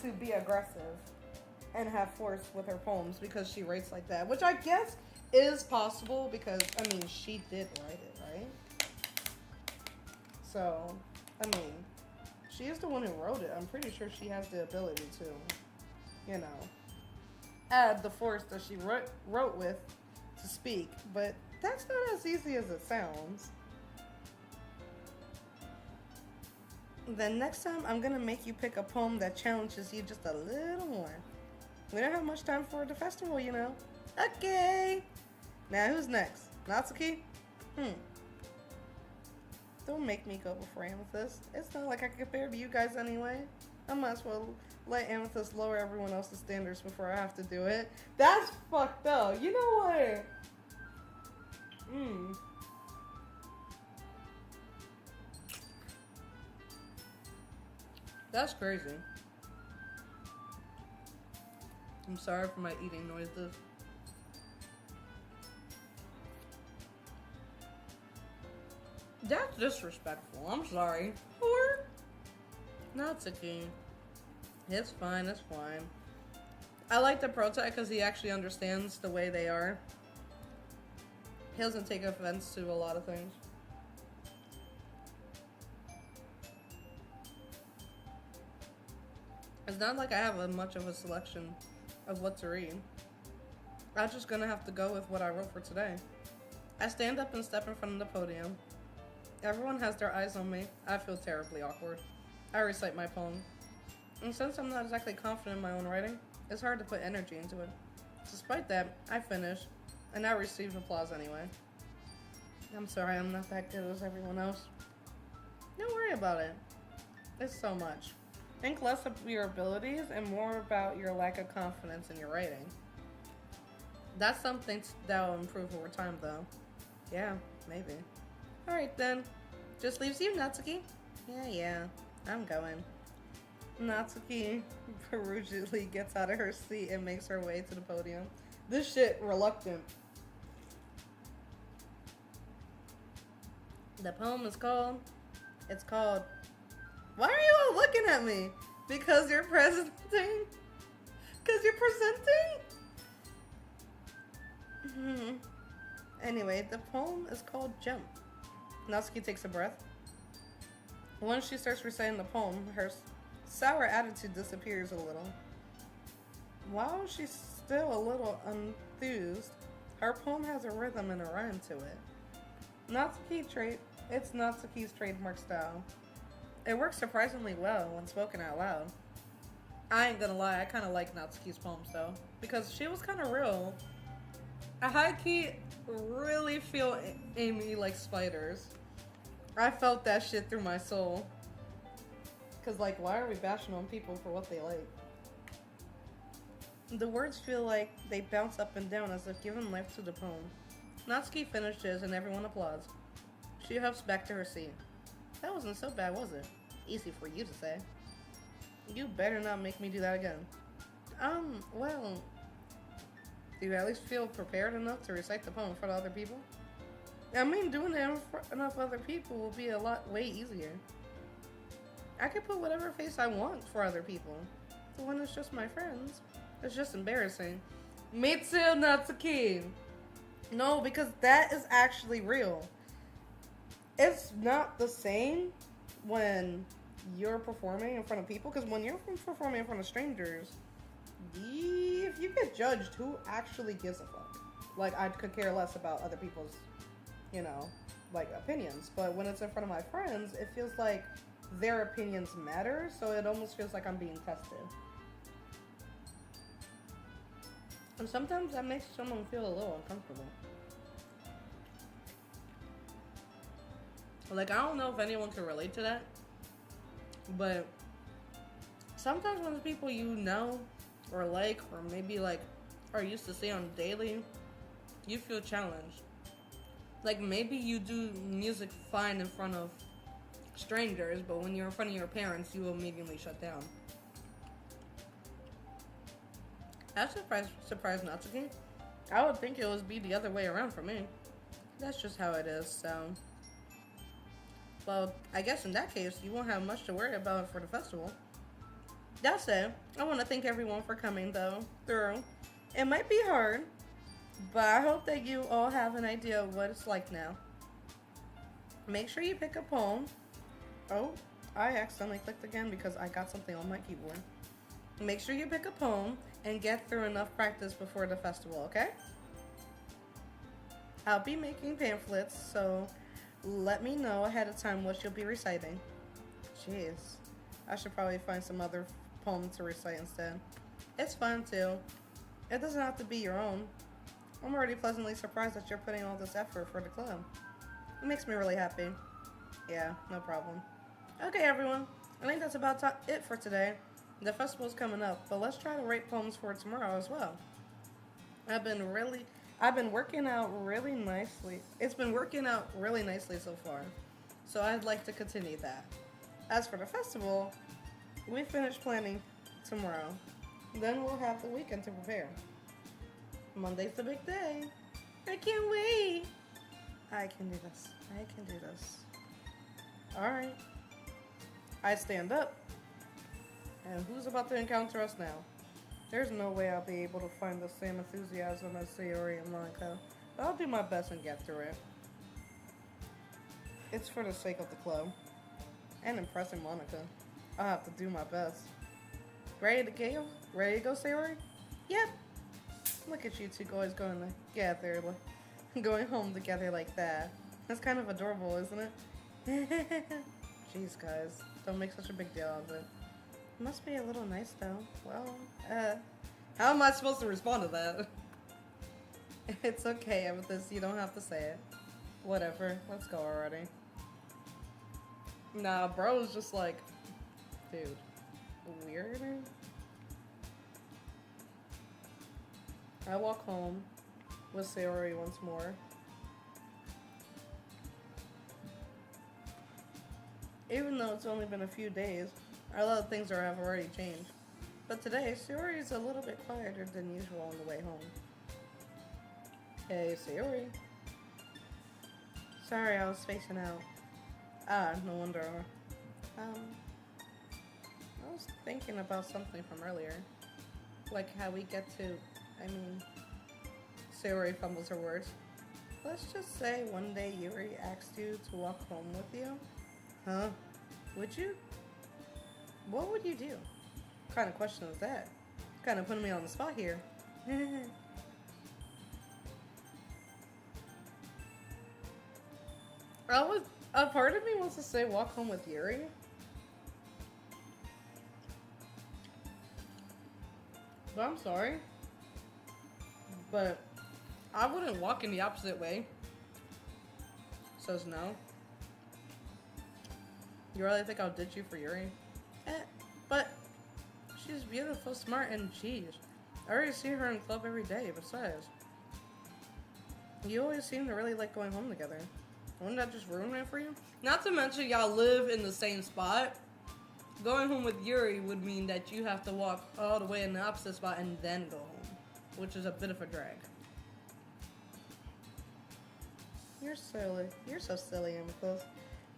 to be aggressive and have force with her poems because she writes like that, which I guess is possible because, I mean, she did write it, right? So, I mean, she is the one who wrote it. I'm pretty sure she has the ability to, you know, add the force that she wrote with to speak, but that's not as easy as it sounds. Then next time, I'm gonna make you pick a poem that challenges you just a little more. We don't have much time for the festival, you know. Okay. Now, who's next? Natsuki? Don't make me go before Amethyst. It's not like I can compare to you guys anyway. I might as well let Amethyst lower everyone else's standards before I have to do it. That's fucked up. You know what? That's crazy. I'm sorry for my eating noises. That's disrespectful. I'm sorry. Or Natsuki. It's fine, it's fine. I like the Protag because he actually understands the way they are. He doesn't take offense to a lot of things. It's not like I have much of a selection of what to read. I'm just gonna have to go with what I wrote for today. I stand up and step in front of the podium. Everyone has their eyes on me. I feel terribly awkward. I recite my poem. And since I'm not exactly confident in my own writing, it's hard to put energy into it. Despite that, I finish, and I receive applause anyway. I'm sorry I'm not that good as everyone else. Don't worry about it. It's so much. Think less of your abilities and more about your lack of confidence in your writing. That's something that will improve over time, though. Yeah, maybe. Alright then. Just leaves you, Natsuki. Yeah, I'm going. Natsuki perusively gets out of her seat and makes her way to the podium. This shit reluctant. The poem is called... It's called... Why are you all looking at me? Because you're presenting? Because you're presenting? Anyway, the poem is called Jump. Natsuki takes a breath. Once she starts reciting the poem, her sour attitude disappears a little. While she's still a little enthused, her poem has a rhythm and a rhyme to it. It's Natsuki's trademark style. It works surprisingly well when spoken out loud. I ain't gonna lie, I kinda like Natsuki's poems though, because she was kinda real. I high-key really feel Amy like spiders. I felt that shit through my soul. Cause like, why are we bashing on people for what they like? The words feel like they bounce up and down as if giving life to the poem. Natsuki finishes and everyone applauds. She hops back to her seat. That wasn't so bad, was it? Easy for you to say. You better not make me do that again. Well... Do you at least feel prepared enough to recite the poem in front of other people? I mean, doing it in front of other people will be way easier. I can put whatever face I want for other people. But when it's just my friends, it's just embarrassing. Me too, Natsuki! No, because that is actually real. It's not the same when you're performing in front of people, because when you're performing in front of strangers, If you get judged, who actually gives a fuck? Like, I could care less about other people's, you know, like, opinions. But when it's in front of my friends, it feels like their opinions matter, so it almost feels like I'm being tested. And sometimes that makes someone feel a little uncomfortable. Like, I don't know if anyone can relate to that, but sometimes when the people you know or like, or maybe like are used to see on daily, you feel challenged. Like, maybe you do music fine in front of strangers, but when you're in front of your parents, you immediately shut down. I'm surprised not to be. I would think it would be the other way around for me. That's just how it is, so. Well, I guess in that case, you won't have much to worry about for the festival. That said, I want to thank everyone for coming, though, through. It might be hard, but I hope that you all have an idea of what it's like now. Make sure you pick a poem. Oh, I accidentally clicked again because I got something on my keyboard. Make sure you pick a poem and get through enough practice before the festival, okay? I'll be making pamphlets, so let me know ahead of time what you'll be reciting. Jeez, I should probably find some other poem to recite instead. It's fun too. It doesn't have to be your own. I'm already pleasantly surprised that you're putting all this effort for the club. It makes me really happy. Yeah, no problem. Okay, everyone. I think that's about it for today. The festival's coming up, but let's try to write poems for tomorrow as well. I've been working out really nicely. It's been working out really nicely so far, so I'd like to continue that. As for the festival, we finish planning tomorrow. Then we'll have the weekend to prepare. Monday's the big day. I can't wait. I can do this. I can do this. Alright. I stand up. And who's about to encounter us now? There's no way I'll be able to find the same enthusiasm as Sayori and Monica, but I'll do my best and get through it. It's for the sake of the club. And impressing Monica. I'll have to do my best. Ready to go? Ready to go, Sayori? Yep. Look at you two guys going together, going home together like that. That's kind of adorable, isn't it? Jeez, guys. Don't make such a big deal of it. It must be a little nice, though. Well, how am I supposed to respond to that? It's okay, Amethyst. You don't have to say it. Whatever. Let's go already. Nah, bro is just like, dude, weird. I walk home with Sayori once more. Even though it's only been a few days, a lot of things have already changed. But today, Sayori is a little bit quieter than usual on the way home. Hey, Sayori. Sorry, I was spacing out. Ah, no wonder. I was thinking about something from earlier. Like how we get to, Sayori fumbles her words. Let's just say one day Yuri asked you to walk home with you. Huh? Would you? What would you do? What kind of question is that? Kind of putting me on the spot here. A part of me wants to say walk home with Yuri. But I'm sorry. But I wouldn't walk in the opposite way. Says no. You really think I'll ditch you for Yuri? But she's beautiful, smart, and geez. I already see her in club every day, besides. You always seem to really like going home together. Wouldn't that just ruin it for you? Not to mention y'all live in the same spot. Going home with Yuri would mean that you have to walk all the way in the opposite spot and then go home, which is a bit of a drag. You're silly. You're so silly, Amethyst.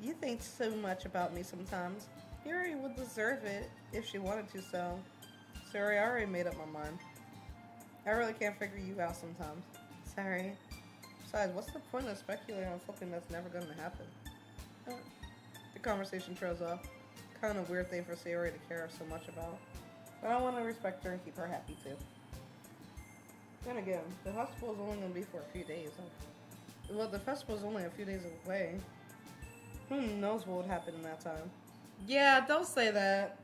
You think so much about me sometimes. Yuri would deserve it if she wanted to, so. Sorry, I already made up my mind. I really can't figure you out sometimes. Sorry. Besides, what's the point of speculating on something that's never going to happen? The conversation trails off. Kind of weird thing for Sayori to care so much about. But I want to respect her and keep her happy too. Then again, the festival is only going to be for a few days. Well, the festival is only a few days away. Who knows what would happen in that time? Yeah, don't say that.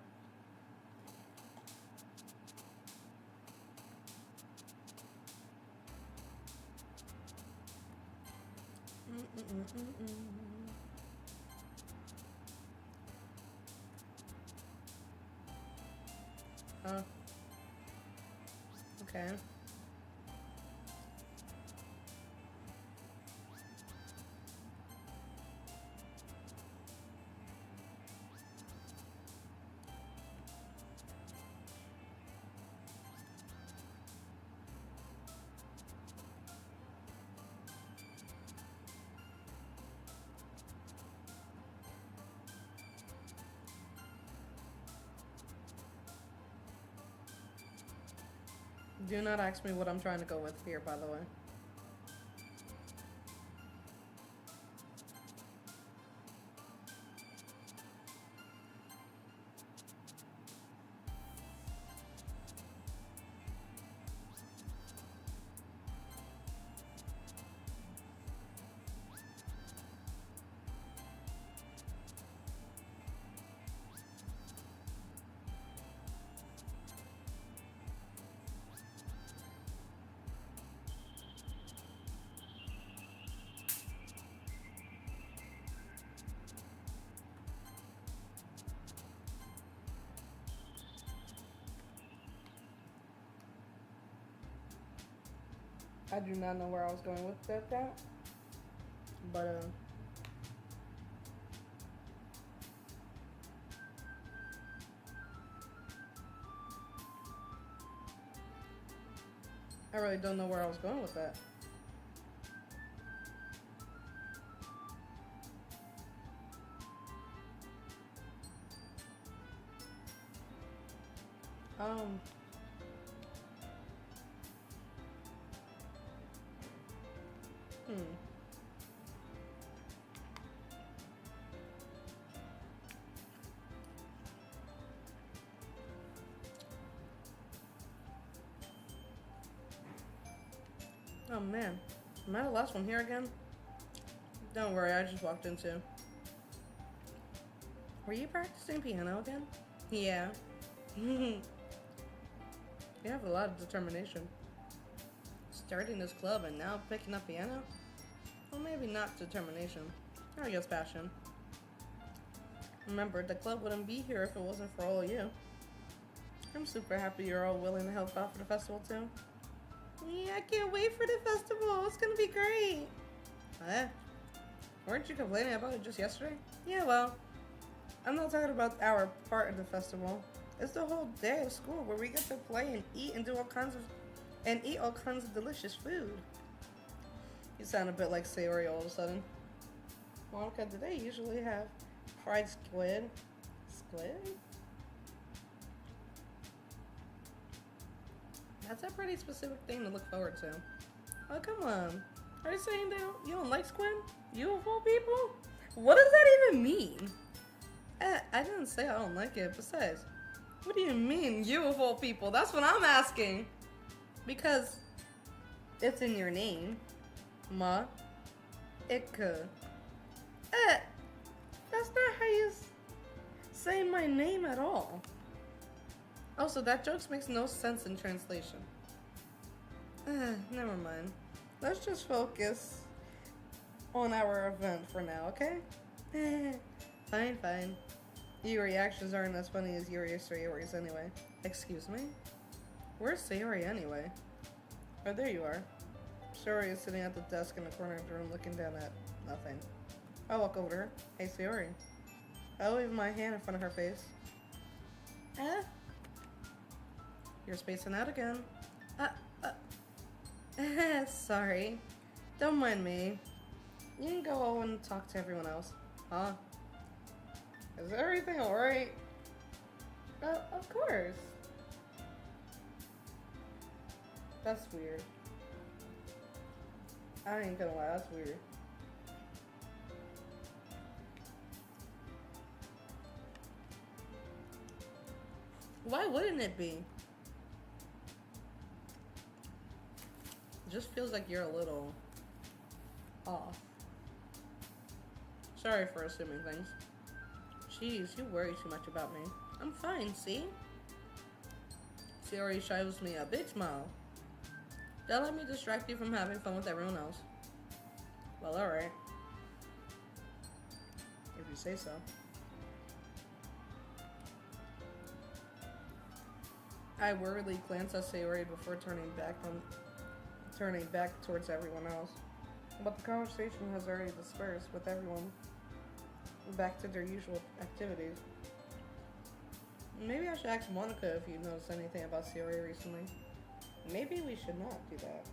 Huh. Okay. Do not ask me what I'm trying to go with here, by the way. I do not know where I was going with that. But, I really don't know where I was going with that. Um... Oh man, am I the last one here again? Don't worry, I just walked into. Were you practicing piano again? Yeah. You have a lot of determination. Starting this club and now picking up piano? Well, maybe not determination. I guess passion. Remember, the club wouldn't be here if it wasn't for all of you. I'm super happy you're all willing to help out for the festival too. Yeah, I can't wait for the festival. It's gonna be great. Weren't you complaining about it just yesterday? Yeah, well, I'm not talking about our part of the festival. It's the whole day of school where we get to play and eat and do all kinds of delicious food. You sound a bit like Sayori all of a sudden. Monica, do they usually have fried squid? Squid? That's a pretty specific thing to look forward to. Oh, come on. Are you saying that you don't like squid? You of all people? What does that even mean? I didn't say I don't like it. Besides, what do you mean, you of all people? That's what I'm asking. Because it's in your name. Ma. Ikka. That's not how you say my name at all. Also, that joke makes no sense in translation. Never mind. Let's just focus on our event for now, okay? Fine. Your reactions aren't as funny as Sayori's anyway. Excuse me? Where's Sayori anyway? Oh, there you are. Sayori is sitting at the desk in the corner of the room looking down at nothing. I'll walk over to her. Hey, Sayori. I'll wave my hand in front of her face. You're spacing out again. Sorry. Don't mind me. You can go and talk to everyone else. Huh? Is everything alright? Of course. That's weird. I ain't gonna lie, that's weird. Why wouldn't it be? It just feels like you're a little off. Sorry for assuming things. Jeez, you worry too much about me. I'm fine, see? She already shows me a big smile. Don't let me distract you from having fun with everyone else. Well, alright. If you say so. I worriedly glanced at Sayori before turning back towards everyone else. But the conversation has already dispersed, with everyone back to their usual activities. Maybe I should ask Monica if you noticed anything about Sayori recently. Maybe we should not do that.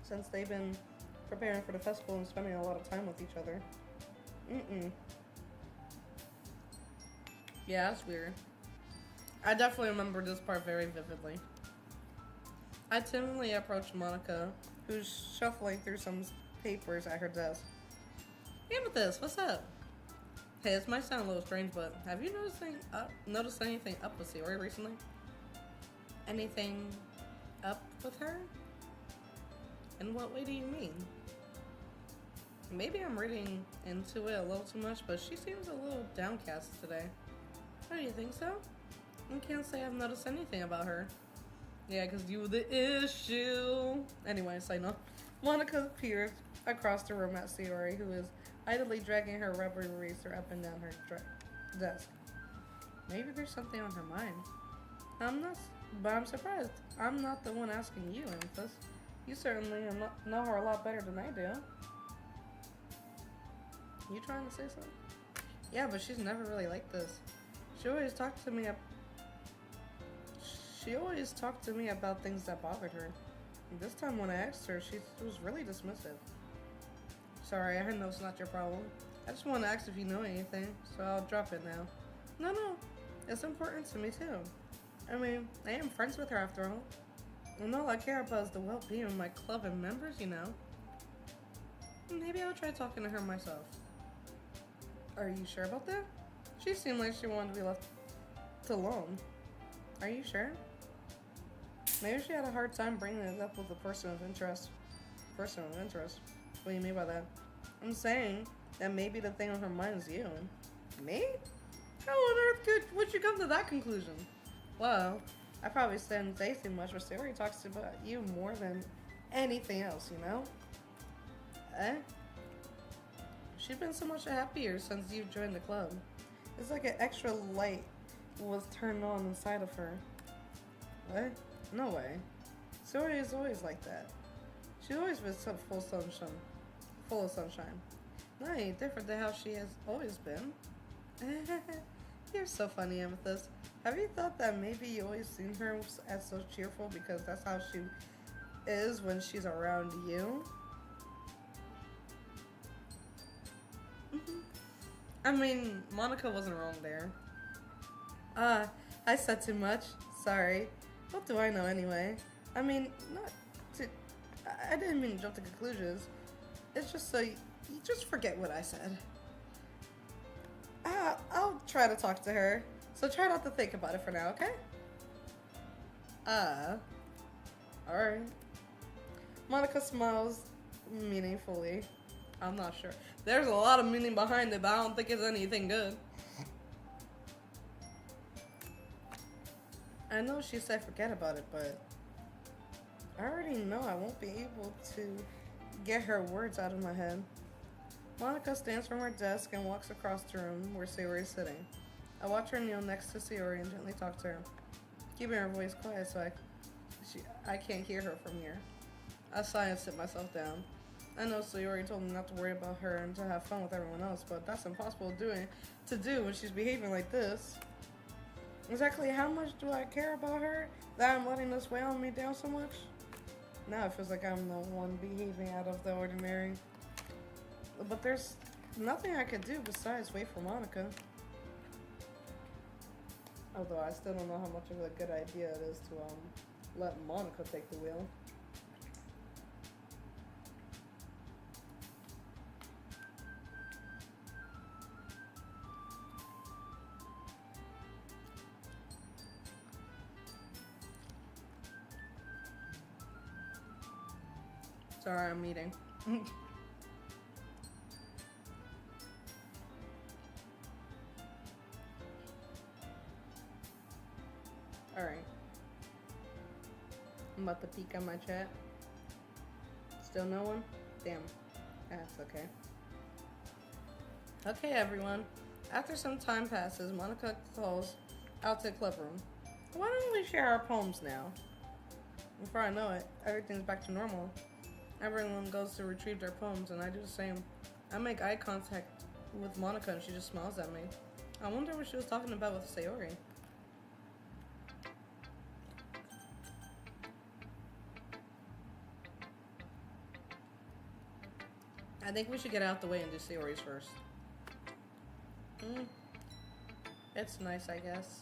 Since they've been preparing for the festival and spending a lot of time with each other. Yeah, that's weird. I definitely remember this part very vividly. I timidly approached Monica, who's shuffling through some papers at her desk. Amethyst, what's up? Hey, this might sound a little strange, but have you noticed anything up with Sayori recently? Anything up with her? In what way do you mean? Maybe I'm reading into it a little too much, but she seems a little downcast today. Oh, you think so? I can't say I've noticed anything about her. Yeah, because you the issue. Anyway, side note. Monica appears across the room at Sayori, who is idly dragging her rubber eraser up and down her desk. Maybe there's something on her mind. But I'm surprised. I'm not the one asking you, Amethyst. You certainly know her a lot better than I do. You trying to say something? Yeah, but she's never really like this. She always talked to me about things that bothered her. And this time when I asked her, she was really dismissive. Sorry, I know it's not your problem. I just want to ask if you know anything, so I'll drop it now. No, it's important to me too. I mean, I am friends with her after all. And all I care about is the well-being of my club and members, you know. Maybe I'll try talking to her myself. Are you sure about that? She seemed like she wanted to be left alone. Are you sure? Maybe she had a hard time bringing it up with a person of interest. Person of interest? What do you mean by that? I'm saying that maybe the thing on her mind is you. Me? How on earth would you come to that conclusion? Well, I probably didn't say too much, but Sayori talks about you more than anything else, you know? Eh? She's been so much happier since you've joined the club. It's like an extra light was turned on inside of her. What? No way. Sayori is always like that. She's always been so full of sunshine. Not any different than how she has always been. You're so funny, Amethyst. Have you thought that maybe you always seen her as so cheerful because that's how she is when she's around you? I mean, Monica wasn't wrong there. I said too much. Sorry. What do I know anyway? I mean, I didn't mean to jump to conclusions. It's just so you just forget what I said. I'll try to talk to her. So try not to think about it for now, okay? Alright. Monica smiles meaningfully. I'm not sure. There's a lot of meaning behind it, but I don't think it's anything good. I know she said forget about it, but I already know I won't be able to get her words out of my head. Monica stands from her desk and walks across the room where Sayori is sitting. I watch her kneel next to Sayori and gently talk to her, keeping her voice quiet so I can't hear her from here. I sigh and sit myself down. I know Sayori told me not to worry about her and to have fun with everyone else, but that's impossible to do when she's behaving like this. Exactly how much do I care about her that I'm letting this weigh on me down so much? Now it feels like I'm the one behaving out of the ordinary. But there's nothing I could do besides wait for Monica. Although I still don't know how much of a good idea it is to let Monica take the wheel. Sorry, I'm eating. Alright. I'm about to peek on my chat. Still no one? Damn. That's okay. Okay, everyone. After some time passes, Monica calls out to the club room. Why don't we share our poems now? Before I know it, everything's back to normal. Everyone goes to retrieve their poems, and I do the same. I make eye contact with Monica, and she just smiles at me. I wonder what she was talking about with Sayori. I think we should get out the way and do Sayori's first. It's nice, I guess.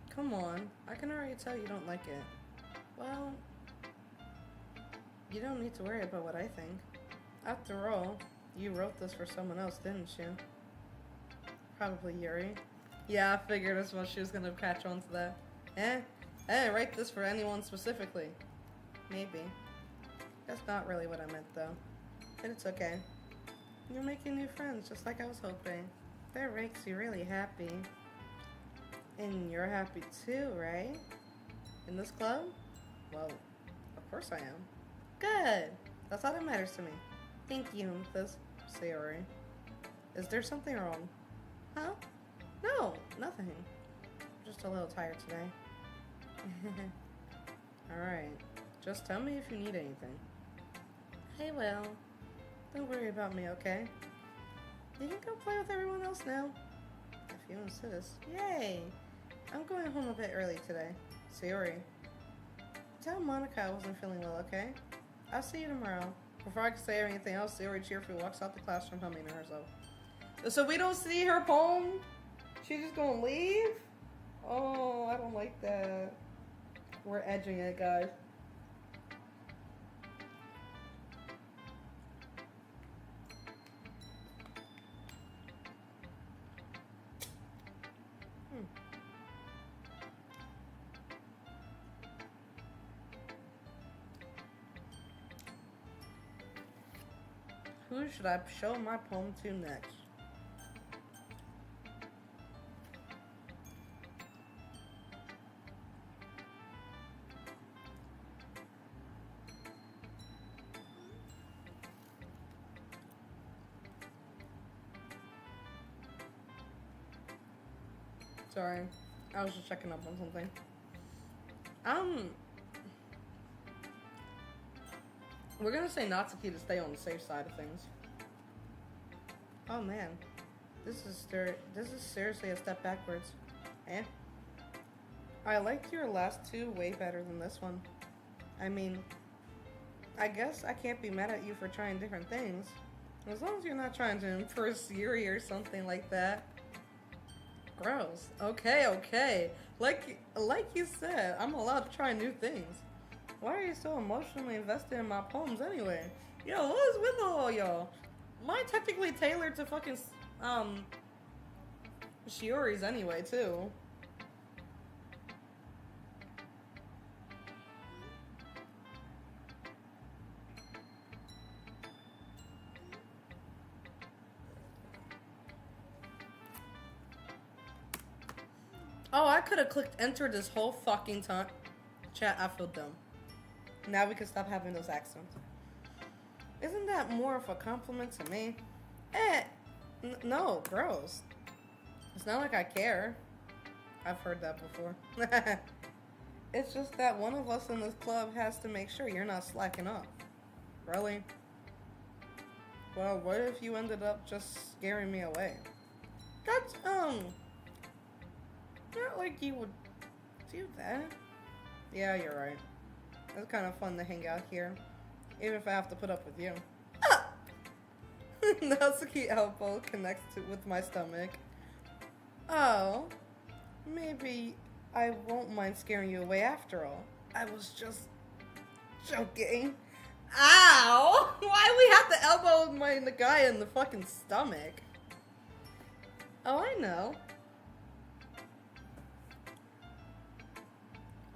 Come on, I can already tell you don't like it. Well, you don't need to worry about what I think. After all, you wrote this for someone else, didn't you? Probably Yuri. Yeah, I figured as well she was gonna catch on to that. I didn't write this for anyone specifically. Maybe. That's not really what I meant, though. But it's okay. You're making new friends, just like I was hoping. That makes you really happy. And you're happy too, right? In this club? Well, of course I am. Good! That's all that matters to me. Thank you, Miss Sayori. Is there something wrong? Huh? No, nothing. I'm just a little tired today. Alright. Just tell me if you need anything. I will. Don't worry about me, okay? You can go play with everyone else now. If you insist. Yay! I'm going home a bit early today. Sayori. Tell Monica I wasn't feeling well, okay? I'll see you tomorrow. Before I can say anything else, Sayori cheerfully walks out the classroom humming to herself. So we don't see her poem? She's just gonna leave? Oh, I don't like that. We're edging it, guys. Who should I show my poem to next? Sorry, I was just checking up on something. We're gonna say Natsuki to stay on the safe side of things. Oh man, this is seriously a step backwards. Eh? I liked your last two way better than this one. I mean, I guess I can't be mad at you for trying different things. As long as you're not trying to impress Yuri or something like that. Gross. Okay. Like you said, I'm allowed to try new things. Why are you so emotionally invested in my poems anyway? Yo, what is with all y'all? Mine technically tailored to fucking, Shiori's anyway, too. Oh, I could have clicked enter this whole fucking time. Chat, I feel dumb. Now we can stop having those accents. Isn't that more of a compliment to me? No, gross. It's not like I care. I've heard that before. It's just that one of us in this club has to make sure you're not slacking up. Really? Well, what if you ended up just scaring me away? That's, not like you would do that. Yeah, you're right. It's kind of fun to hang out here, even if I have to put up with you. Ah! Natsuki elbow connects with my stomach. Oh, maybe I won't mind scaring you away after all. I was just joking. Ow! Why we have to elbow the guy in the fucking stomach? Oh, I know.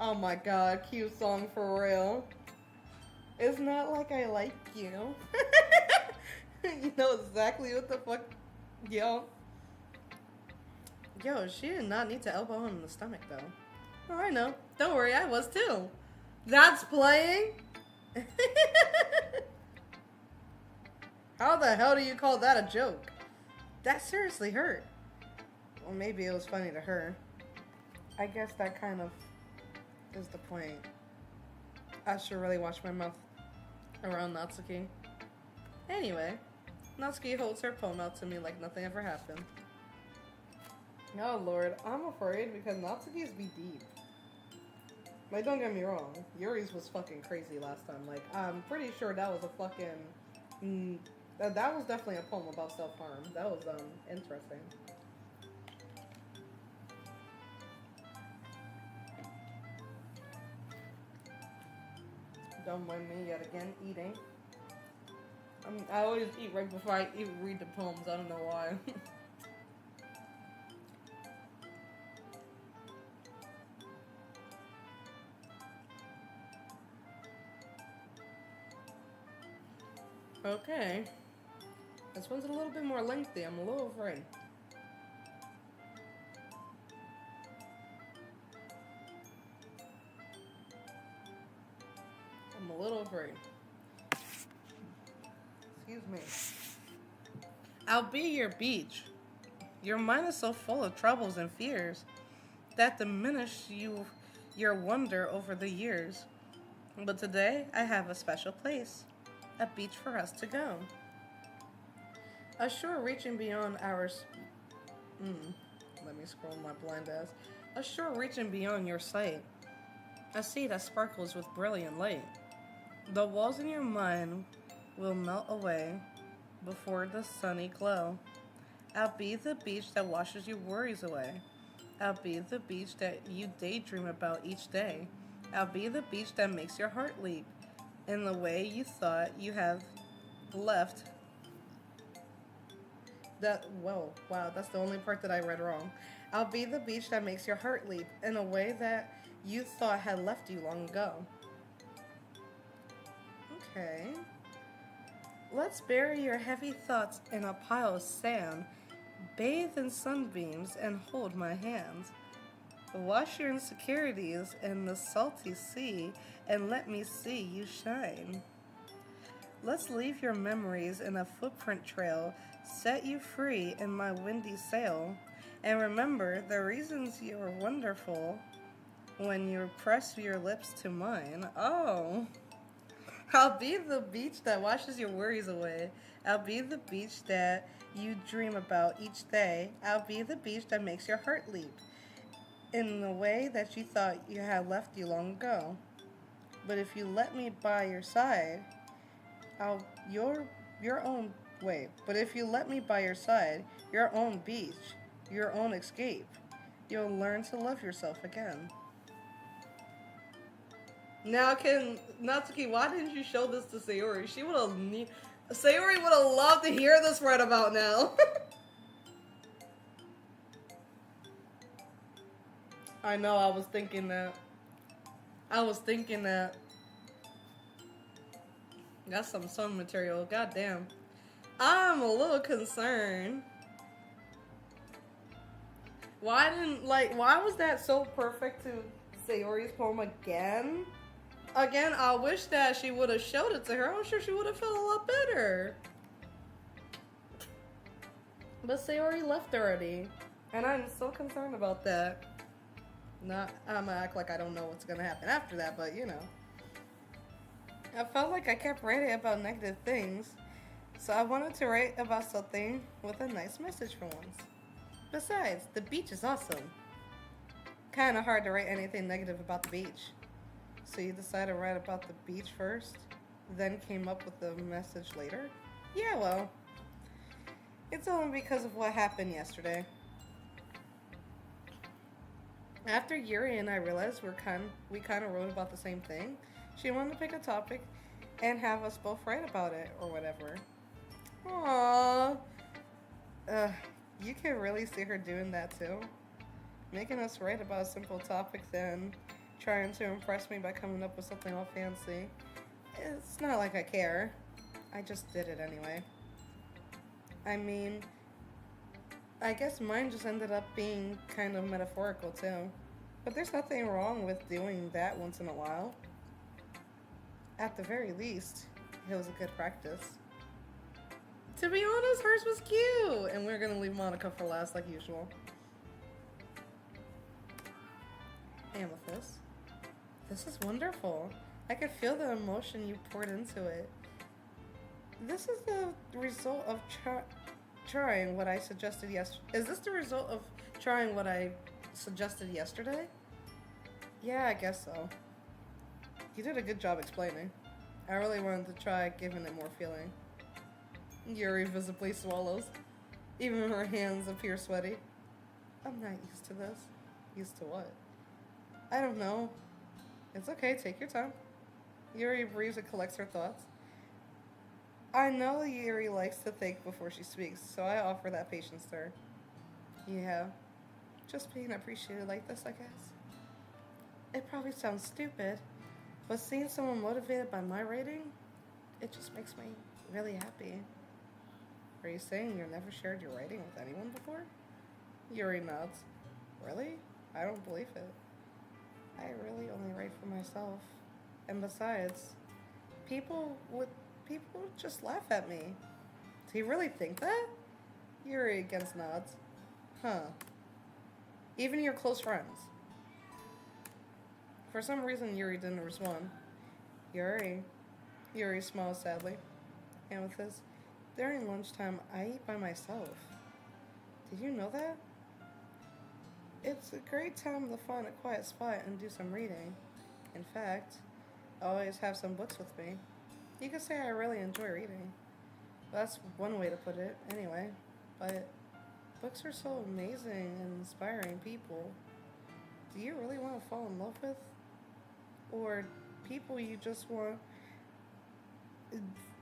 Oh my god, cute song for real. It's not like I like you. You know exactly what the fuck, yo. Yo, she did not need to elbow him in the stomach, though. Oh, I know. Don't worry, I was too. That's playing? How the hell do you call that a joke? That seriously hurt. Well, maybe it was funny to her. I guess that kind of is the point. I should really watch my mouth around Natsuki. Anyway, Natsuki holds her palm out to me like nothing ever happened. Oh lord, I'm afraid because Natsuki's be deep. Like, don't get me wrong, Yuri's was fucking crazy last time. Like, I'm pretty sure that was a fucking... that was definitely a poem about self-harm. That was, interesting. Don't mind me yet again, eating. I always eat right before I read the poems, I don't know why. Okay. This one's a little bit more lengthy. I'm a little afraid. I'm a little afraid. Excuse me. I'll be your beach. Your mind is so full of troubles and fears that diminish your wonder over the years. But today, I have a special place. A beach for us to go. A shore reaching beyond ours. Let me scroll my blind ass. A shore reaching beyond your sight. A sea that sparkles with brilliant light. The walls in your mind will melt away before the sunny glow. I'll be the beach that washes your worries away. I'll be the beach that you daydream about each day. I'll be the beach that makes your heart leap in the way you thought you have left. Wow, that's the only part that I read wrong. I'll be the beach that makes your heart leap in a way that you thought had left you long ago. Okay. Let's bury your heavy thoughts in a pile of sand, bathe in sunbeams, and hold my hands. Wash your insecurities in the salty sea and let me see you shine. Let's leave your memories in a footprint trail, set you free in my windy sail, and remember the reasons you're wonderful when you press your lips to mine. Oh, I'll be the beach that washes your worries away. I'll be the beach that you dream about each day. I'll be the beach that makes your heart leap in the way that you thought you had left you long ago. But if you let me by your side, But if you let me by your side, your own beach, your own escape, you'll learn to love yourself again. Now, Natsuki, why didn't you show this to Sayori? Sayori would have loved to hear this right about now. I know, I was thinking that. That's some sun material, goddamn. I'm a little concerned. Why was that so perfect to Sayori's poem again? Again, I wish that she would have showed it to her. I'm sure she would have felt a lot better. But Sayori left already. And I'm so concerned about that. I'm gonna act like I don't know what's gonna happen after that, but you know. I felt like I kept writing about negative things, so I wanted to write about something with a nice message for once. Besides, the beach is awesome. Kinda hard to write anything negative about the beach. So you decided to write about the beach first, then came up with the message later? Yeah, well, it's only because of what happened yesterday. After Yuri and I realized we kind of wrote about the same thing, she wanted to pick a topic and have us both write about it or whatever. Aww. You can really see her doing that too. Making us write about a simple topic, then trying to impress me by coming up with something all fancy. It's not like I care. I just did it anyway. I mean, I guess mine just ended up being kind of metaphorical too. But there's nothing wrong with doing that once in a while. At the very least, it was a good practice. To be honest, hers was cute! And we're gonna leave Monica for last like usual. Amethyst. This is wonderful. I could feel the emotion you poured into it. This is the result of trying what I suggested yesterday. Is this the result of trying what I suggested yesterday? Yeah, I guess so. You did a good job explaining. I really wanted to try giving it more feeling. Yuri visibly swallows. Even her hands appear sweaty. I'm not used to this. Used to what? I don't know. It's okay, take your time. Yuri breathes and collects her thoughts. I know Yuri likes to think before she speaks, so I offer that patience to her. Yeah, just being appreciated like this, I guess. It probably sounds stupid, but seeing someone motivated by my rating, it just makes me really happy. Are you saying you never shared your writing with anyone before? Yuri nods. Really? I don't believe it. I really only write for myself. And besides, people would just laugh at me. Do you really think that? Yuri again nods. Huh. Even your close friends. For some reason, Yuri didn't respond. Yuri smiles sadly. Amethyst, during lunchtime, I eat by myself. Did you know that? It's a great time to find a quiet spot and do some reading. In fact, I always have some books with me. You could say I really enjoy reading. That's one way to put it, anyway. But books are so amazing and inspiring people. Do you really want to fall in love with? Or people you just want...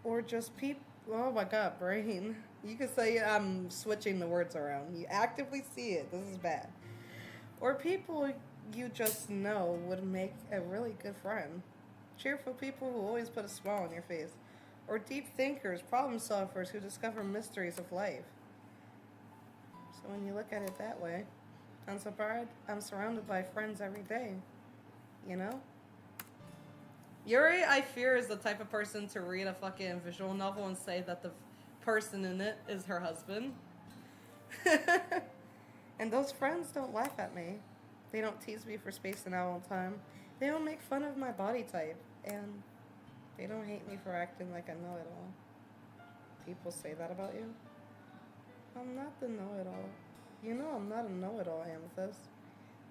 Or just people... Oh my god, brain. You could say I'm switching the words around. You actively see it. This is bad. Or people you just know would make a really good friend. Cheerful people who always put a smile on your face. Or deep thinkers, problem solvers who discover mysteries of life. So when you look at it that way, I'm surrounded by friends every day. You know? Yuri, I fear, is the type of person to read a fucking visual novel and say that the person in it is her husband. And those friends don't laugh at me. They don't tease me for spacing out on time. They don't make fun of my body type. And they don't hate me for acting like I know it all. People say that about you? I'm not the know-it-all. You know I'm not a know-it-all, Amethyst.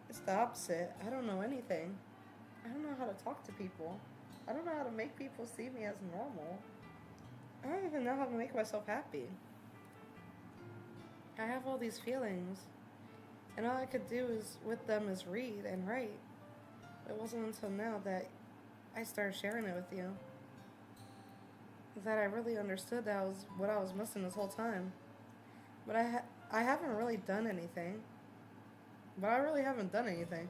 It's the opposite. I don't know anything. I don't know how to talk to people. I don't know how to make people see me as normal. I don't even know how to make myself happy. I have all these feelings, and all I could do with them is read and write. It wasn't until now that I started sharing it with you that I really understood that was what I was missing this whole time. But I haven't really done anything. But I really haven't done anything.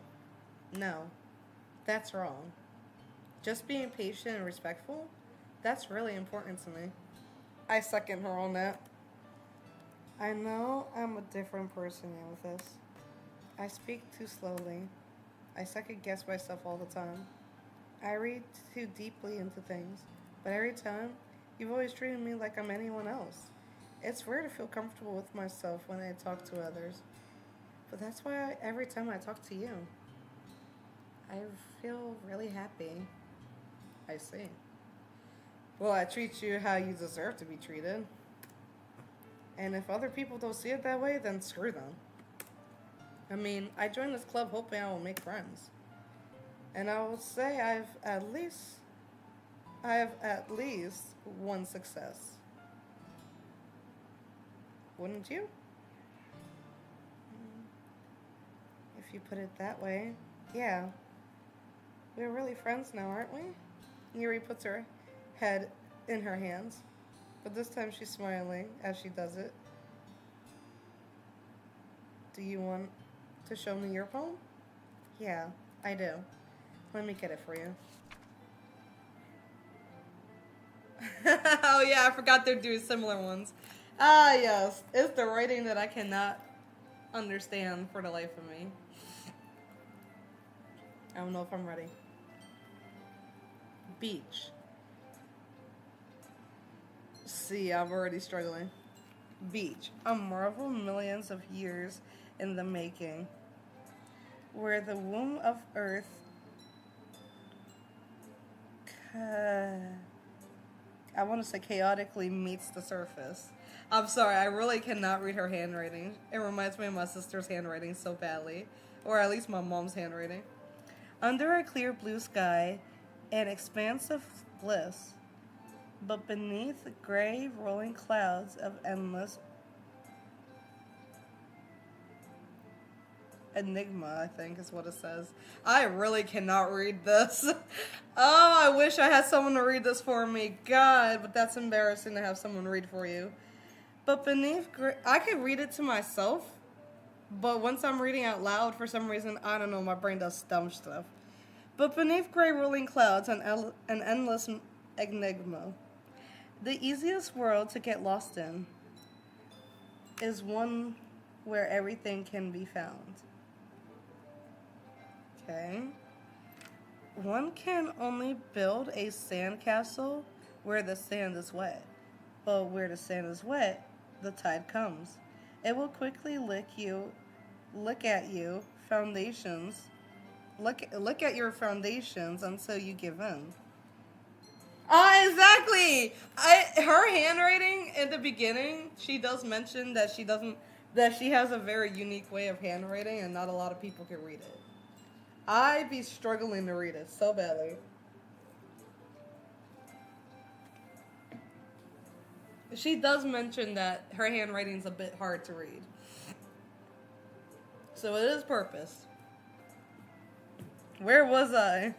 No, that's wrong. Just being patient and respectful, that's really important to me. I second her on that. I know I'm a different person, Amethyst. I speak too slowly. I second guess myself all the time. I read too deeply into things. But every time, you've always treated me like I'm anyone else. It's rare to feel comfortable with myself when I talk to others. But that's why every time I talk to you, I feel really happy. I see. Well, I treat you how you deserve to be treated. And if other people don't see it that way, then screw them. I mean, I joined this club hoping I will make friends. And I will say I have at least one success. Wouldn't you? If you put it that way, yeah. We're really friends now, aren't we? Yuri puts her head in her hands, but this time she's smiling as she does it. Do you want to show me your poem? Yeah, I do. Let me get it for you. Oh yeah, I forgot they're doing similar ones. Ah yes, it's the writing that I cannot understand for the life of me. I don't know if I'm ready. Beach. See, I'm already struggling. Beach. A marvel millions of years in the making. Where the womb of earth I want to say chaotically meets the surface. I'm sorry, I really cannot read her handwriting. It reminds me of my sister's handwriting so badly. Or at least my mom's handwriting. Under a clear blue sky, an expanse of bliss, but beneath gray rolling clouds of endless enigma, I think is what it says. I really cannot read this. Oh, I wish I had someone to read this for me. God, but that's embarrassing to have someone read for you. But beneath I could read it to myself, but once I'm reading out loud, for some reason, I don't know, my brain does dumb stuff. But beneath gray rolling clouds, an endless enigma. The easiest world to get lost in is one where everything can be found. Okay. One can only build a sandcastle where the sand is wet. But where the sand is wet, the tide comes. It will quickly look at you, foundations. Look at your foundations until you give in. Ah, exactly. Her handwriting in the beginning, she does mention that she has a very unique way of handwriting, and not a lot of people can read it. I'd be struggling to read it so badly. She does mention that her handwriting's a bit hard to read. So it is purpose. Where was I?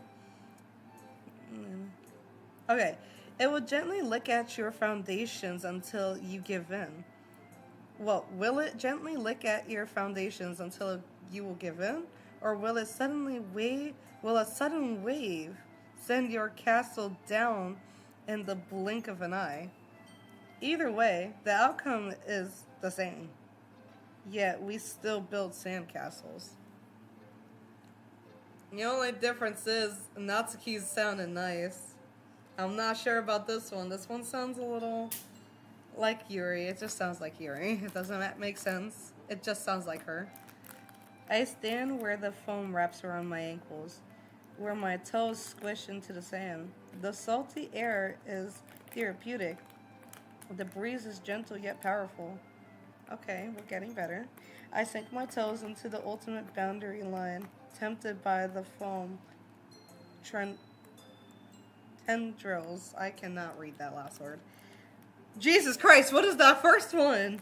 Okay. It will gently lick at your foundations until you give in. Well, will it gently lick at your foundations until you will give in? Or will it will a sudden wave send your castle down in the blink of an eye? Either way, the outcome is the same. Yet we still build sandcastles. The only difference is Natsuki's sounding nice. I'm not sure about this one. This one sounds a little like Yuri. It just sounds like Yuri. It doesn't make sense. It just sounds like her. I stand where the foam wraps around my ankles, where my toes squish into the sand. The salty air is therapeutic. The breeze is gentle yet powerful. Okay, we're getting better. I sink my toes into the ultimate boundary line, tempted by the foam tendrils. I cannot read that last word. Jesus Christ, what is that first one?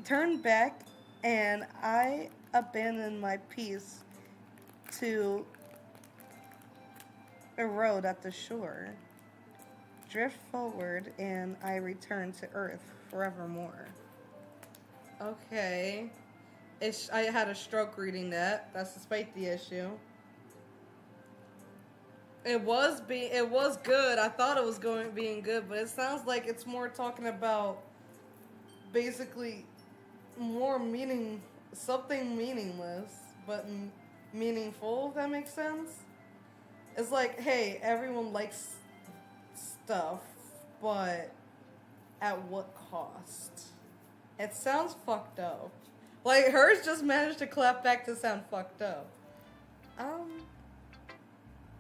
Turn back, and I abandon my peace to erode at the shore. Drift forward, and I return to Earth forevermore. Okay. I had a stroke reading that. That's despite the issue. It was good. I thought it was being good, but it sounds like it's more talking about basically something meaningless, but meaningful, if that makes sense. It's like, hey, everyone likes stuff, but at what cost? It sounds fucked up. Like, hers just managed to clap back to sound fucked up.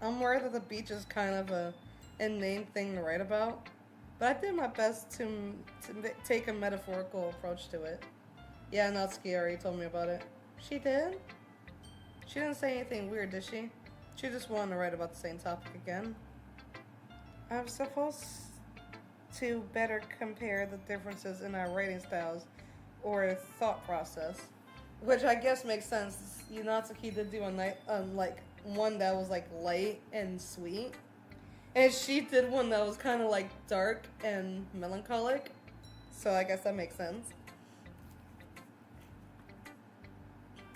I'm worried that the beach is kind of a inane thing to write about, but I did my best to take a metaphorical approach to it. Yeah, Natsuki already told me about it. She did? She didn't say anything weird, did she? She just wanted to write about the same topic again. I'm supposed to better compare the differences in our writing styles or thought process, which I guess makes sense. Natsuki did do one that was like light and sweet, and she did one that was kind of like dark and melancholic, so I guess that makes sense.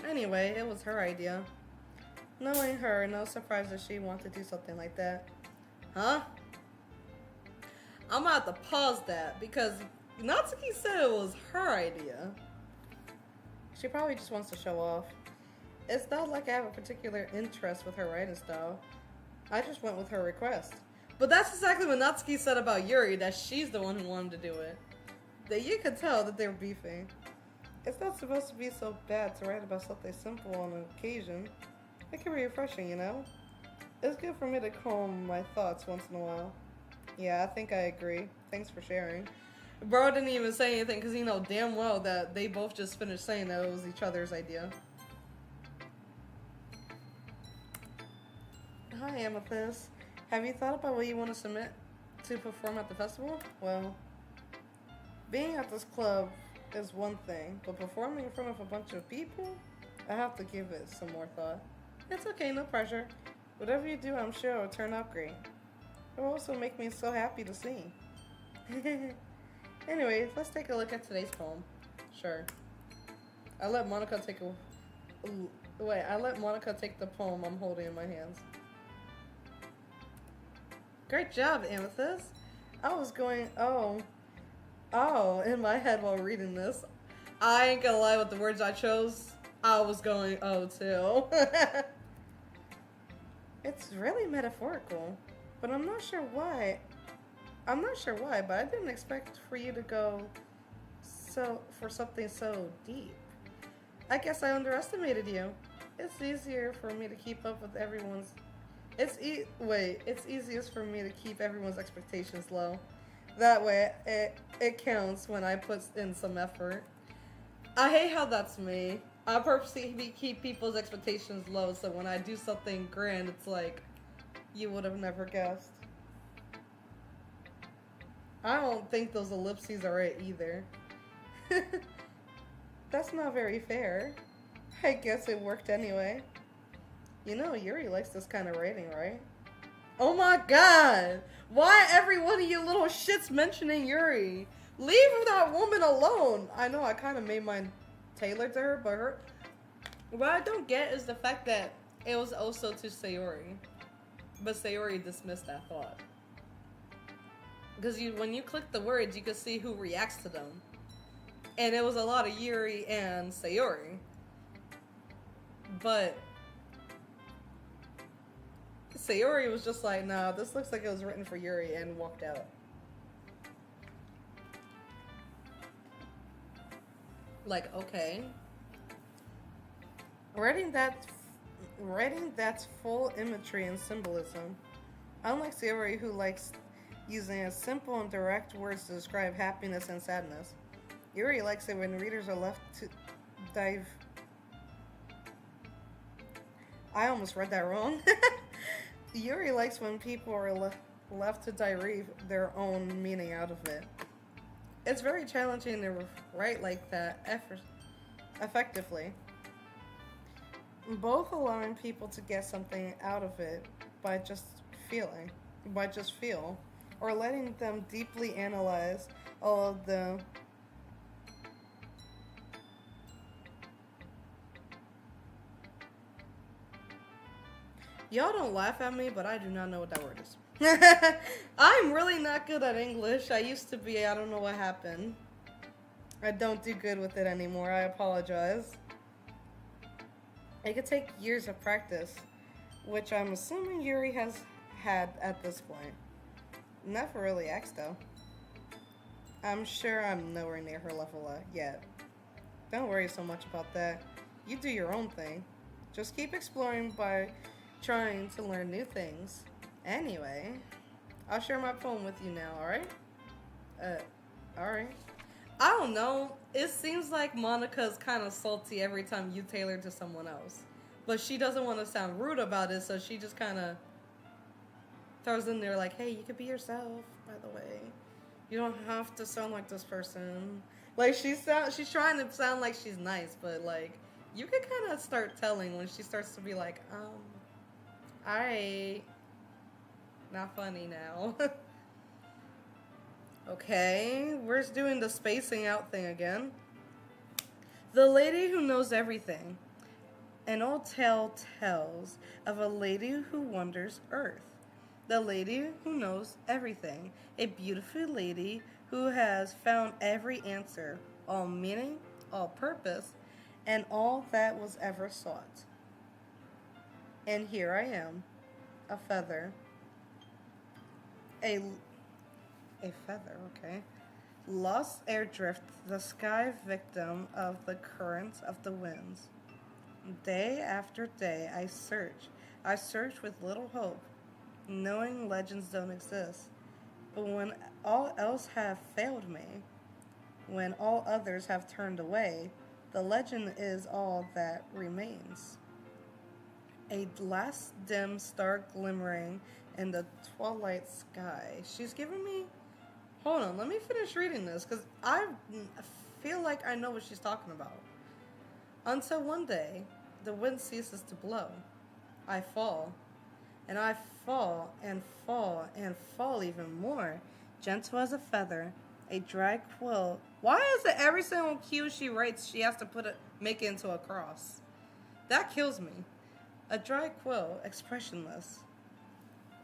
Anyway, it was her idea. Knowing her, no surprise that she wanted to do something like that. Huh? I'm gonna have to pause that because Natsuki said it was her idea. She probably just wants to show off. It's not like I have a particular interest with her writing style. I just went with her request. But that's exactly what Natsuki said about Yuri, that she's the one who wanted to do it. That you could tell that they were beefing. It's not supposed to be so bad to write about something simple on an occasion. It can be refreshing, you know? It's good for me to calm my thoughts once in a while. Yeah, I think I agree. Thanks for sharing. Bro didn't even say anything because he know damn well that they both just finished saying that it was each other's idea. Hi, Amethyst. Have you thought about what you want to submit to perform at the festival? Well, being at this club is one thing, but performing in front of a bunch of people, I have to give it some more thought. It's okay, no pressure. Whatever you do, I'm sure it'll turn out great. It will also make me so happy to see. Anyways, let's take a look at today's poem. Sure. I let Monica take the poem I'm holding in my hands. Great job, Amethyst. I was going, oh, in my head while reading this. I ain't gonna lie with the words I chose. I was going, oh, too. It's really metaphorical, but I'm not sure why, but I didn't expect for you to go for something so deep. I guess I underestimated you. It's easier for me to keep up with everyone's... It's easiest for me to keep everyone's expectations low. That way, it counts when I put in some effort. I hate how that's me. I purposely keep people's expectations low, so when I do something grand, it's like, you would have never guessed. I don't think those ellipses are it either. That's not very fair. I guess it worked anyway. You know, Yuri likes this kind of writing, right? Oh my god! Why every one of you little shits mentioning Yuri? Leave that woman alone! I know I kind of made mine tailored to her, but what I don't get is the fact that it was also to Sayori. But Sayori dismissed that thought. Because when you click the words, you can see who reacts to them. And it was a lot of Yuri and Sayori. But Sayori was just like, nah, this looks like it was written for Yuri, and walked out. Like, okay. Writing that's full imagery and symbolism. Unlike Sayori, who likes using a simple and direct words to describe happiness and sadness, Yuri likes it when readers are left to dive... I almost read that wrong. Yuri likes when people are left to derive their own meaning out of it. It's very challenging to write like that effectively. Both allowing people to get something out of it by just feel, or letting them deeply analyze all of the Y'all don't laugh at me, but I do not know what that word is. I'm really not good at English. I used to be. I don't know what happened. I don't do good with it anymore. I apologize. It could take years of practice, which I'm assuming Yuri has had at this point. Never really asked, though. I'm sure I'm nowhere near her level yet. Don't worry so much about that. You do your own thing. Just keep exploring by trying to learn new things. Anyway, I'll share my poem with you now, alright? Alright. I don't know. It seems like Monica's kind of salty every time you tailor to someone else. But she doesn't want to sound rude about it, so she just kind of throws in there like, hey, you could be yourself, by the way. You don't have to sound like this person. Like, she's trying to sound like she's nice, but, like, you can kind of start telling when she starts to be like, alright. Not funny now. Okay, we're just doing the spacing out thing again. The lady who knows everything. An old tale tells of a lady who wanders Earth. The lady who knows everything. A beautiful lady who has found every answer, all meaning, all purpose, and all that was ever sought. And here I am, a feather. A, a feather, okay. Lost airdrift, the sky victim of the currents of the winds. Day after day I search. I search with little hope, knowing legends don't exist. But when all else have failed me, when all others have turned away, the legend is all that remains. A last dim star glimmering in the twilight sky. She's giving me... Hold on, let me finish reading this, because I feel like I know what she's talking about. Until one day, the wind ceases to blow. I fall, and I fall, and fall, and fall even more, gentle as a feather, a dry quill. Why is it every single cue she writes, she has to make it into a cross? That kills me. A dry quill, expressionless.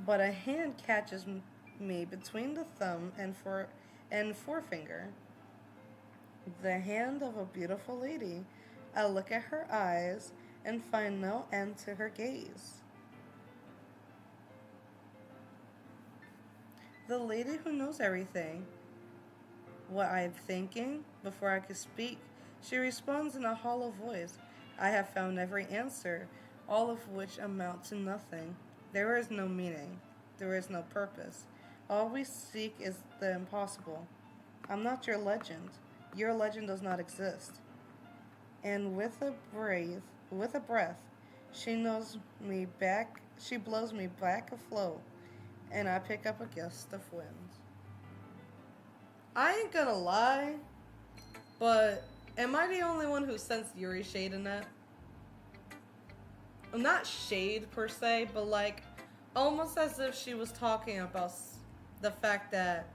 But a hand catches me between the thumb and forefinger. The hand of a beautiful lady. I look at her eyes and find no end to her gaze. The lady who knows everything. What I am thinking before I could speak, she responds in a hollow voice. I have found every answer, all of which amount to nothing. There is no meaning. There is no purpose. All we seek is the impossible. I'm not your legend. Your legend does not exist. And with a breath, she knows me back. She blows me back afloat, and I pick up a gust of wind. I ain't gonna lie, but am I the only one who sensed Yuri shade in that? Well, not shade per se, but like almost as if she was talking about the fact that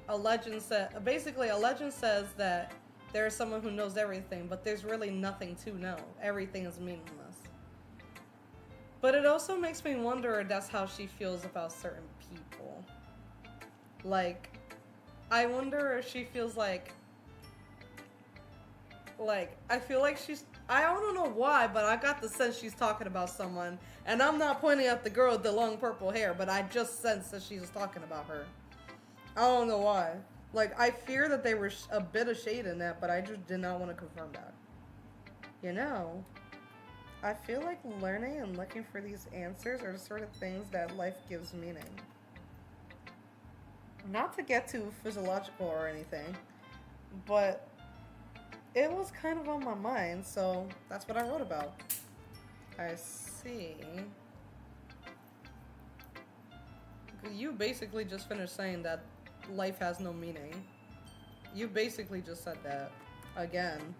a legend says that there is someone who knows everything, but there's really nothing to know. Everything is meaningless. But it also makes me wonder if that's how she feels about certain people. Like, I wonder if she feels like, I feel like I don't know why, but I got the sense she's talking about someone. And I'm not pointing at the girl with the long purple hair, but I just sense that she's talking about her. I don't know why. Like, I fear that they were a bit of shade in that, but I just did not want to confirm that. You know, I feel like learning and looking for these answers are the sort of things that life gives meaning. Not to get too physiological or anything, but it was kind of on my mind, so that's what I wrote about. I see. You basically just finished saying that life has no meaning. You basically just said that again.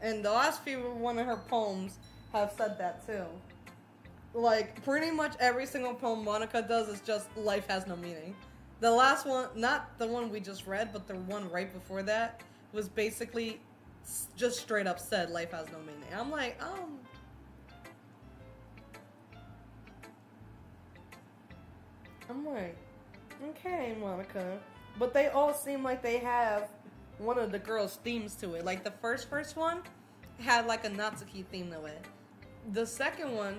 And the last few one of her poems have said that too. Like, pretty much every single poem Monica does is just life has no meaning. The last one, not the one we just read, but the one right before that, was basically just straight up said life has no meaning. I'm like, okay, Monica. But they all seem like they have one of the girls' themes to it. Like, the first one had like a Natsuki theme to it. The second one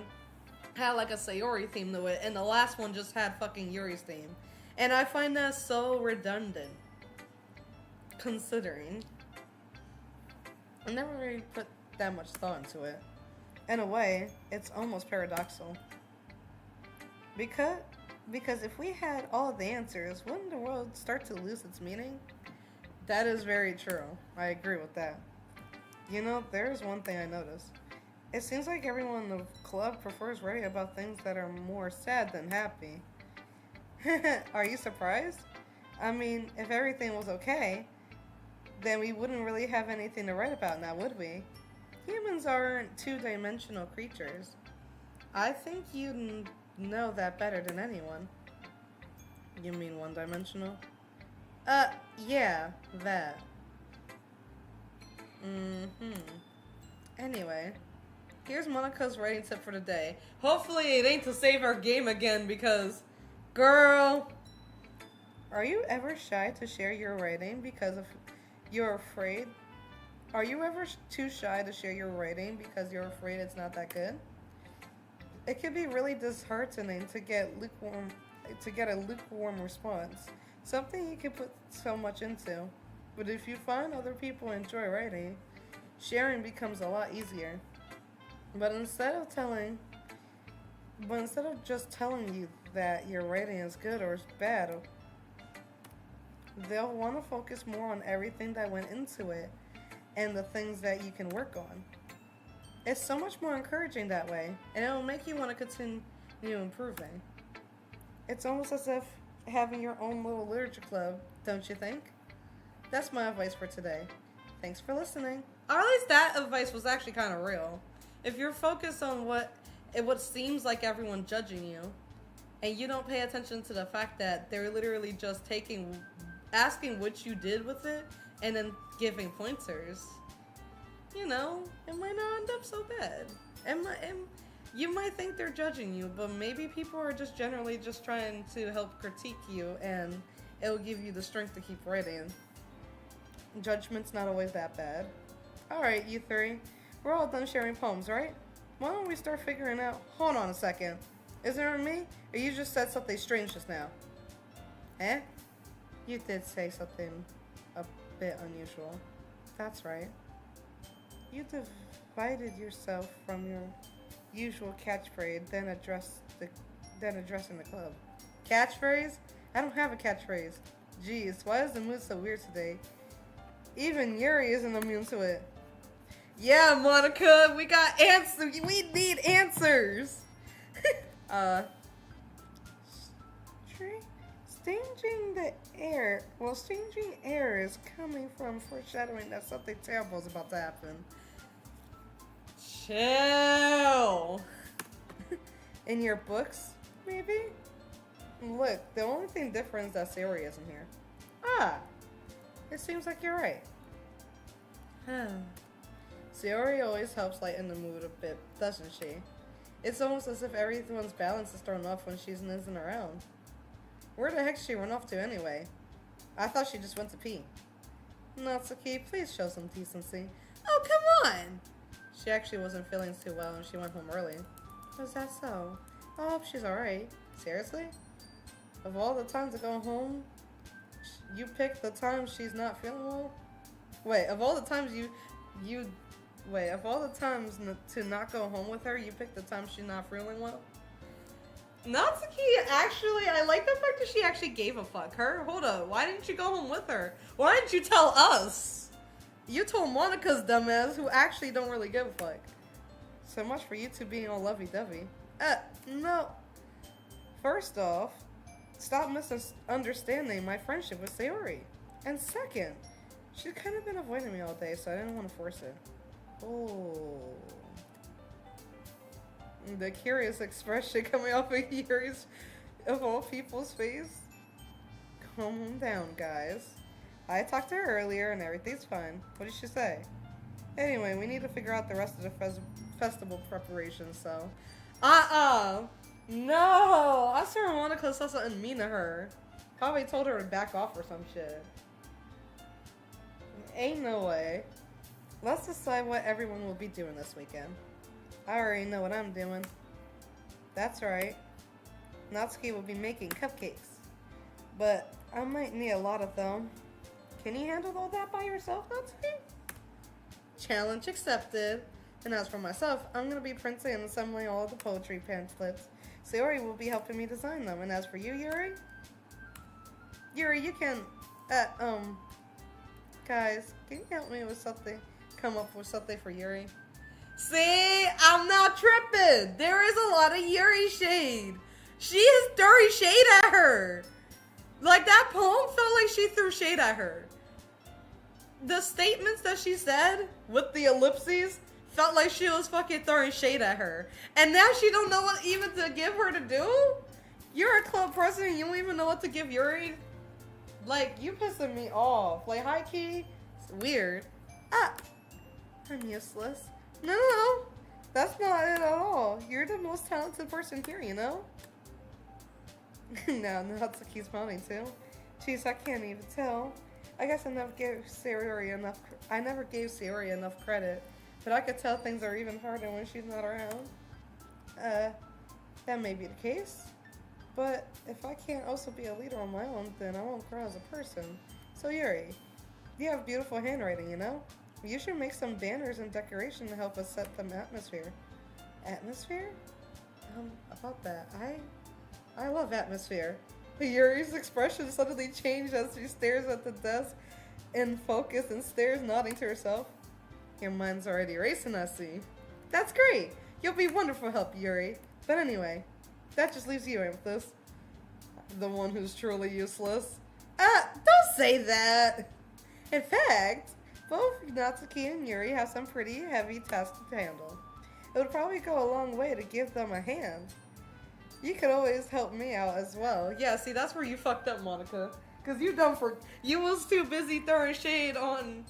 had like a Sayori theme to it. And the last one just had fucking Yuri's theme. And I find that so redundant, considering I never really put that much thought into it. In a way, it's almost paradoxical. Because if we had all of the answers, wouldn't the world start to lose its meaning? That is very true. I agree with that. You know, there's one thing I noticed. It seems like everyone in the club prefers writing about things that are more sad than happy. Are you surprised? I mean, if everything was okay, then we wouldn't really have anything to write about now, would we? Humans aren't two-dimensional creatures. I think you know that better than anyone. You mean one-dimensional? Yeah, that. Anyway, here's Monica's writing tip for the day. Hopefully it ain't to save our game again, because Girl, are you ever shy to share your writing because of you're afraid? Are you ever too shy to share your writing because you're afraid it's not that good? It can be really disheartening to get a lukewarm response, something you can put so much into. But if you find other people enjoy writing, sharing becomes a lot easier. But instead of just telling you that your writing is good or bad, they'll want to focus more on everything that went into it and the things that you can work on. It's so much more encouraging that way, and it'll make you want to continue improving. It's almost as if having your own little literature club, don't you think? That's my advice for today. Thanks for listening. Or at least that advice was actually kind of real. If you're focused on what seems like everyone judging you, and you don't pay attention to the fact that they're literally just asking what you did with it, and then giving pointers, it might not end up so bad. And you might think they're judging you, but maybe people are just generally just trying to help critique you, and it'll give you the strength to keep writing. Judgment's not always that bad. Alright, you three. We're all done sharing poems, right? Why don't we start figuring out... Hold on a second. Is it me? Or you just said something strange just now? Eh? You did say something a bit unusual. That's right. You divided yourself from your usual catchphrase, then addressing the club. Catchphrase? I don't have a catchphrase. Jeez, why is the mood so weird today? Even Yuri isn't immune to it. Yeah, Monica, we got answers. We need answers. Staging the air. Well, staging air is coming from foreshadowing that something terrible is about to happen. Chill. In your books, maybe? Look, the only thing different is that Sayori isn't here. Ah, it seems like you're right. Sayori always helps lighten the mood a bit, doesn't she? It's almost as if everyone's balance is thrown off when she isn't around. Where the heck did she run off to anyway? I thought she just went to pee. Natsuki, please show some decency. Oh, come on! She actually wasn't feeling too well and she went home early. Was that so? I hope she's alright. Seriously? Of all the times to go home, you picked the time she's not feeling well? Wait, of all the times to not go home with her, you picked the time she's not feeling well? Natsuki, actually, I like the fact that she actually gave a fuck. Hold up, why didn't you go home with her? Why didn't you tell us? You told Monica's dumbass, who actually don't really give a fuck. So much for you two being all lovey-dovey. No. First off, stop misunderstanding my friendship with Sayori. And second, she's kind of been avoiding me all day, so I didn't want to force it. Oh. The curious expression coming off of Yuri's, of all people's face. Calm down, guys. I talked to her earlier and everything's fine. What did she say? Anyway, we need to figure out the rest of the festival preparations, so... No! I swear Monica saw something mean to her. Probably told her to back off or some shit. Ain't no way. Let's decide what everyone will be doing this weekend. I already know what I'm doing. That's right. Natsuki will be making cupcakes. But I might need a lot of them. Can you handle all that by yourself, Natsuki? Challenge accepted. And as for myself, I'm going to be printing and assembling all the poetry pamphlets. Sayori will be helping me design them. And as for you, Yuri? Yuri, you can... Guys, can you help me with something? Come up with something for Yuri? See? I'm not tripping. There is a lot of Yuri shade. She is throwing shade at her. Like, that poem felt like she threw shade at her. The statements that she said with the ellipses felt like she was fucking throwing shade at her. And now she don't know what even to give her to do? You're a club president, you don't even know what to give Yuri? Like, you pissing me off. Like, high key, it's weird. I'm useless. No. That's not it at all. You're the most talented person here, you know? No, Natsuki's smiling too. Jeez, I can't even tell. I guess I never gave Sayori enough credit, but I could tell things are even harder when she's not around. That may be the case, but if I can't also be a leader on my own, then I won't grow as a person. So Yuri, you have beautiful handwriting, you know? You should make some banners and decoration to help us set the atmosphere. Atmosphere? About that, I love atmosphere. Yuri's expression suddenly changed as she stares at the desk in focus and stares, nodding to herself. Your mind's already racing, I see. That's great! You'll be wonderful help, Yuri. But anyway, that just leaves you, Amethyst. The one who's truly useless. Don't say that! In fact, both Natsuki and Yuri have some pretty heavy tasks to handle. It would probably go a long way to give them a hand. You could always help me out as well. Yeah, see, that's where you fucked up, Monica. Because you was too busy throwing shade on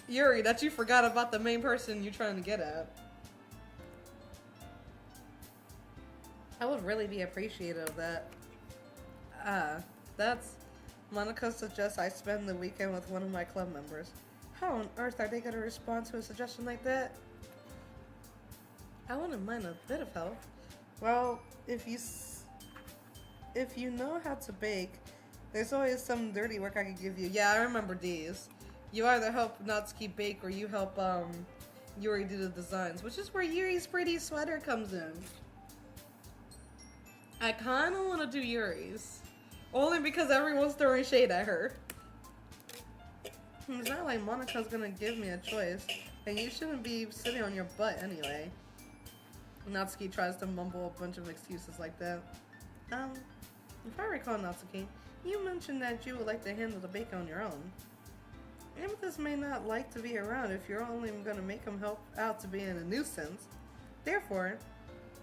Yuri that you forgot about the main person you're trying to get at. I would really be appreciative of that. Monica suggests I spend the weekend with one of my club members. How on earth are they going to respond to a suggestion like that? I wouldn't mind a bit of help. Well, if you know how to bake, there's always some dirty work I could give you. Yeah, I remember these. You either help Natsuki bake or you help Yuri do the designs, which is where Yuri's pretty sweater comes in. I kind of want to do Yuri's, only because everyone's throwing shade at her. It's not like Monica's gonna give me a choice, and you shouldn't be sitting on your butt anyway. Natsuki tries to mumble a bunch of excuses like that. If I recall, Natsuki, you mentioned that you would like to handle the bake on your own. Amethyst may not like to be around if you're only going to make him help out to be in a nuisance. Therefore,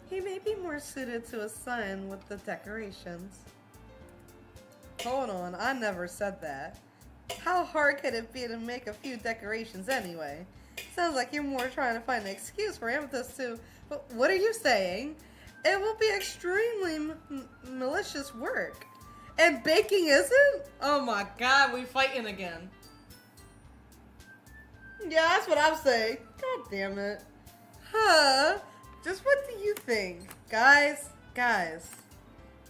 he may be more suited to assign with the decorations. Hold on, I never said that. How hard could it be to make a few decorations anyway? Sounds like you're more trying to find an excuse for Amethyst to... But what are you saying? It will be extremely malicious work. And baking isn't? Oh my god, we fighting again. Yeah, that's what I'm saying. God damn it. Huh? Just what do you think? Guys,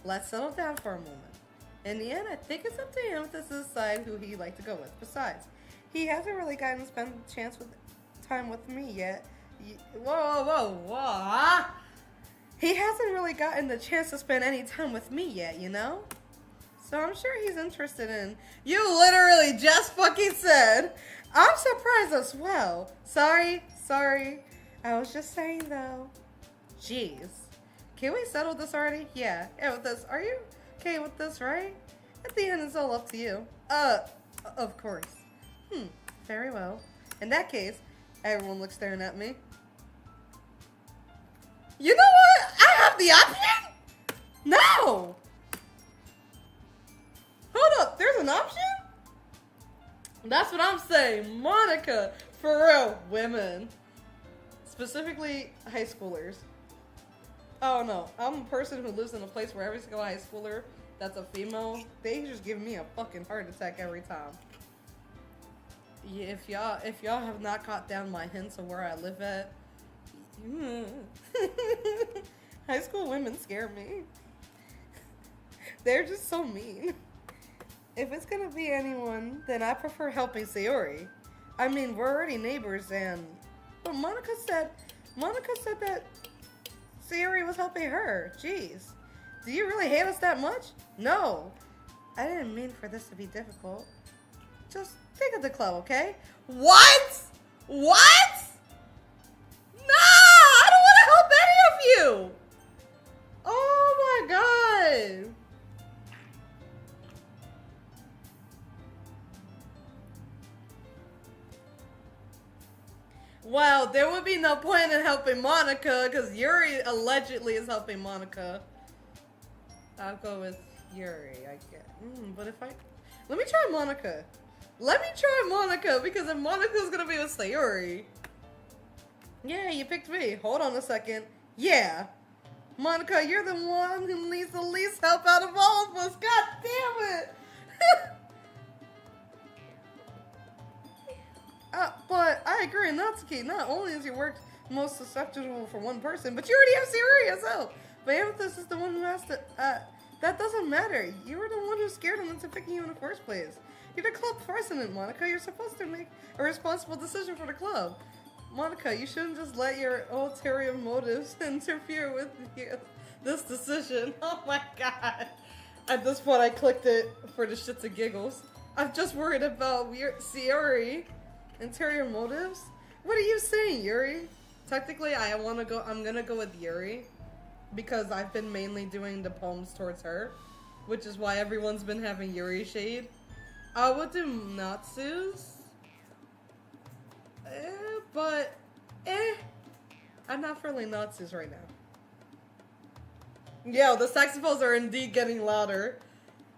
let's settle down for a moment. In the end, I think it's up to him to decide who he'd like to go with. Besides, he hasn't really gotten to spend time with me yet. Whoa. He hasn't really gotten the chance to spend any time with me yet, you know? So I'm sure he's interested in... You literally just fucking said... I'm surprised as well. Sorry. I was just saying though. Jeez. Can we settle this already? Yeah, with this. Are you okay with this, right? At the end, it's all up to you. Of course. Very well. In that case, everyone looks staring at me. You know what? I have the option? No! Hold up, there's an option? That's what I'm saying. Monica, for real, women. Specifically, high schoolers. Oh no, I'm a person who lives in a place where every single high schooler that's a female, they just give me a fucking heart attack every time. Yeah, if y'all have not caught down my hints of where I live at, high school women scare me. They're just so mean. If it's gonna be anyone, then I prefer helping Sayori. I mean, we're already neighbors but Monica said that Sayori was helping her. Jeez. Do you really hate us that much? No. I didn't mean for this to be difficult. Just think of the club, okay? What? What? No! I don't want to help any of you! Oh my god! Well, there would be no point in helping Monica because Yuri allegedly is helping Monica. I'll go with Yuri, I guess. But if let me try Monica. Let me try Monica because if Monica's gonna be with Sayori. Yeah, you picked me. Hold on a second. Yeah. Monica, you're the one who needs the least help out of all of us. God damn it! But I agree, Natsuki. Not only is your work most susceptible for one person, but you already have Sayori as help. But Amethyst is the one who has to. That doesn't matter. You were the one who scared him into picking you in the first place. You're the club president, Monica. You're supposed to make a responsible decision for the club. Monica, you shouldn't just let your ulterior motives interfere with this decision. Oh my god. At this point, I clicked it for the shits and giggles. I'm just worried about Sayori. Interior motives? What are you saying, Yuri? Technically, I'm gonna go with Yuri. Because I've been mainly doing the poems towards her. Which is why everyone's been having Yuri shade. I would do Natsu's. I'm not feeling Natsu's right now. Yo, the saxophones are indeed getting louder.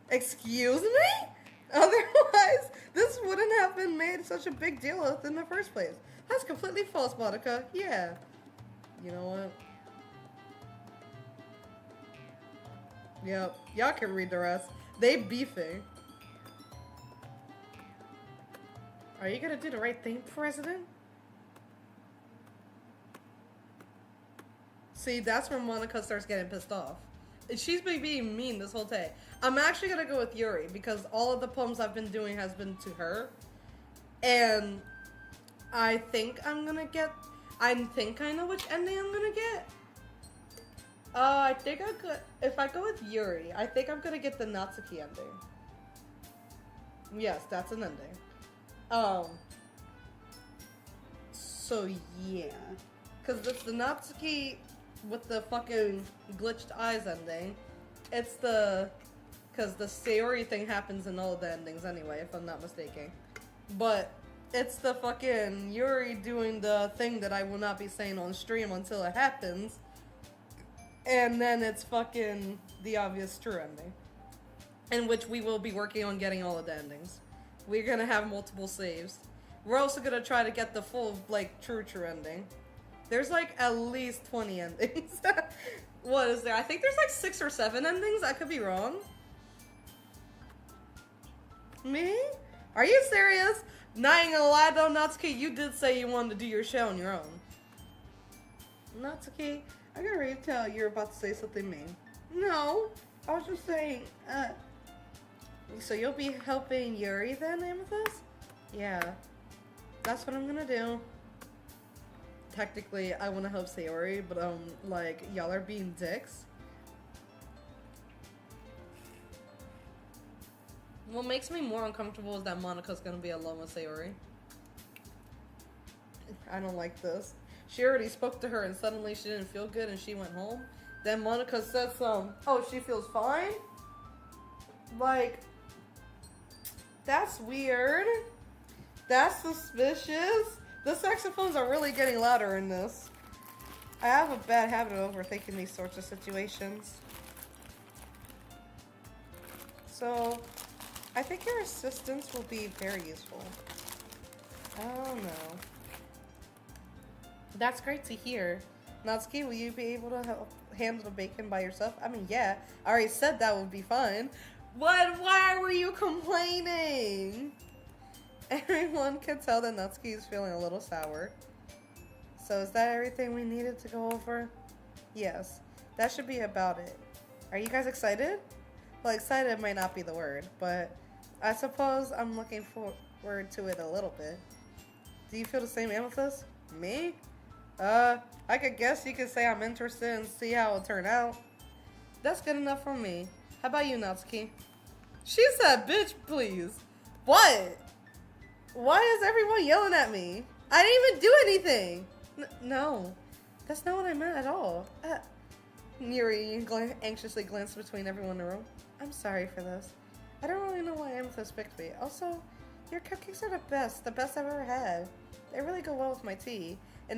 Excuse me? Otherwise, this wouldn't have been made such a big deal of in the first place. That's completely false, Monica. Yeah. You know what? Yep. Y'all can read the rest. They beefing. Are you gonna do the right thing, President? See, that's where Monica starts getting pissed off. She's been being mean this whole day. I'm actually gonna go with Yuri because all of the poems I've been doing has been to her. And I think I know which ending I'm gonna get. I think if I go with Yuri, I think I'm gonna get the Natsuki ending. Yes, that's an ending. So yeah. Because it's the Natsuki with the fucking glitched eyes ending. It's because the Sayori thing happens in all of the endings anyway, if I'm not mistaken. But it's the fucking Yuri doing the thing that I will not be saying on stream until it happens. And then it's fucking the obvious true ending. In which we will be working on getting all of the endings. We're gonna have multiple saves. We're also gonna try to get the full, like, true ending. There's, like, at least 20 endings. What is there? I think there's, like, 6 or 7 endings. I could be wrong. Me? Are you serious? Not even gonna lie, though, Natsuki, you did say you wanted to do your show on your own. Natsuki, I gotta really tell you're about to say something mean. No, I was just saying, so you'll be helping Yuri then, Amethyst? Yeah, that's what I'm gonna do. Technically, I want to help Sayori, but like, y'all are being dicks. What makes me more uncomfortable is that Monica's gonna be alone with Sayori. I don't like this. She already spoke to her and suddenly she didn't feel good and she went home. Then Monica said oh, she feels fine? Like, that's weird. That's suspicious. The saxophones are really getting louder in this. I have a bad habit of overthinking these sorts of situations. So, I think your assistance will be very useful. Oh no. That's great to hear. Natsuki, will you be able to help handle the bacon by yourself? I mean, yeah. I already said that would be fine. What? Why were you complaining? Everyone can tell that Natsuki is feeling a little sour. So is that everything we needed to go over? Yes. That should be about it. Are you guys excited? Well, excited might not be the word, but I suppose I'm looking forward to it a little bit. Do you feel the same, Amethyst? Me? I could guess you could say I'm interested and see how it'll turn out. That's good enough for me. How about you, Natsuki? She said, bitch, please. What? Why is everyone yelling at me? I didn't even do anything. No, that's not what I meant at all. Yuri anxiously glanced between everyone in the room. I'm sorry for this. I don't really know why Amethyst picked me. Also, your cupcakes are the best I've ever had. They really go well with my tea. And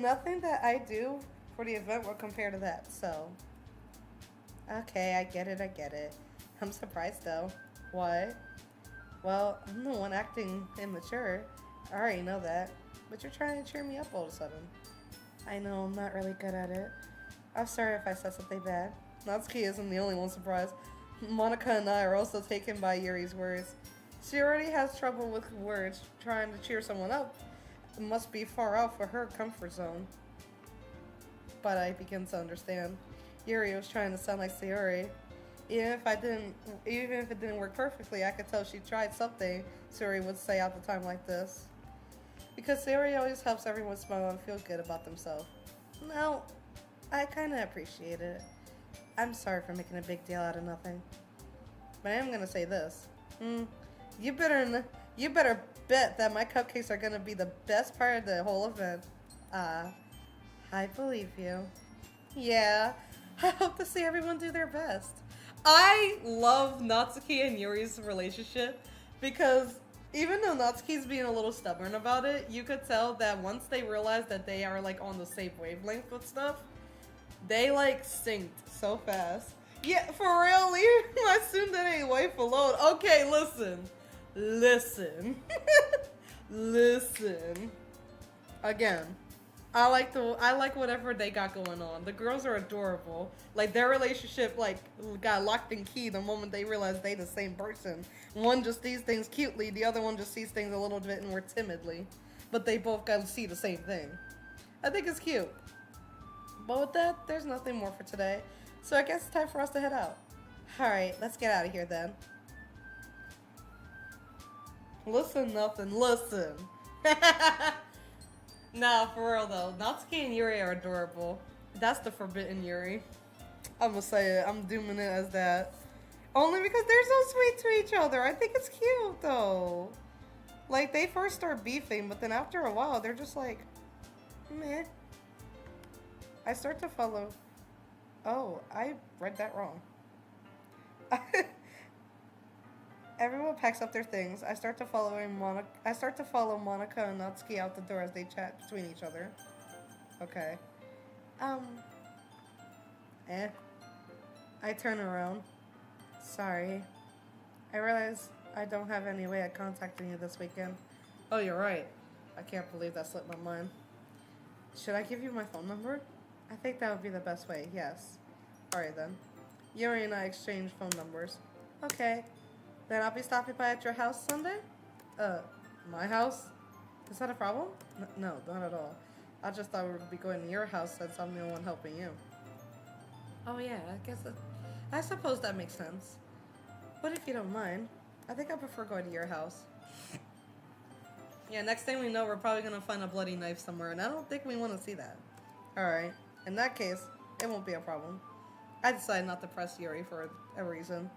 nothing that I do for the event will compare to that, so. Okay, I get it. I'm surprised though. Why? Well, I'm the one acting immature. I already know that. But you're trying to cheer me up all of a sudden. I know I'm not really good at it. I'm sorry if I said something bad. Natsuki isn't the only one surprised. Monica and I are also taken by Yuri's words. She already has trouble with words. Trying to cheer someone up must be far out for her comfort zone. But I begin to understand. Yuri was trying to sound like Sayori. Even if it didn't work perfectly, I could tell she tried something Sayori would say at the time like this. Because Sayori always helps everyone smile and feel good about themselves. No, I kinda appreciate it. I'm sorry for making a big deal out of nothing. But I am gonna say this. You better bet that my cupcakes are gonna be the best part of the whole event. I believe you. Yeah, I hope to see everyone do their best. I love Natsuki and Yuri's relationship because even though Natsuki's being a little stubborn about it, you could tell that once they realize that they are like on the same wavelength with stuff, they like synced so fast. Yeah, for real, leave my tsundere wife alone. Okay, listen. Listen. Again, I like whatever they got going on. The girls are adorable. Like their relationship like got locked in key the moment they realized they the same person. One just sees things cutely, the other one just sees things a little bit more timidly. But they both got to see the same thing. I think it's cute. But with that, there's nothing more for today. So I guess it's time for us to head out. Alright, let's get out of here then. Listen. Nah, for real though. Natsuki and Yuri are adorable. That's the forbidden Yuri. I'm gonna say it. I'm dooming it as that. Only because they're so sweet to each other. I think it's cute though. Like they first start beefing, but then after a while, they're just like, meh. I start to follow. Oh, I read that wrong. Everyone packs up their things. I start to follow Monica and Natsuki out the door as they chat between each other. Okay. I turn around. Sorry. I realize I don't have any way of contacting you this weekend. Oh, you're right. I can't believe that slipped my mind. Should I give you my phone number? I think that would be the best way, yes. Alright then. Yuri and I exchange phone numbers. Okay. Then I'll be stopping by at your house Sunday? My house? Is that a problem? No, not at all. I just thought we would be going to your house since I'm the one helping you. Oh yeah, I suppose that makes sense. But if you don't mind, I think I prefer going to your house. Yeah, next thing we know, we're probably going to find a bloody knife somewhere, and I don't think we want to see that. Alright, in that case, it won't be a problem. I decided not to press Yuri for a reason.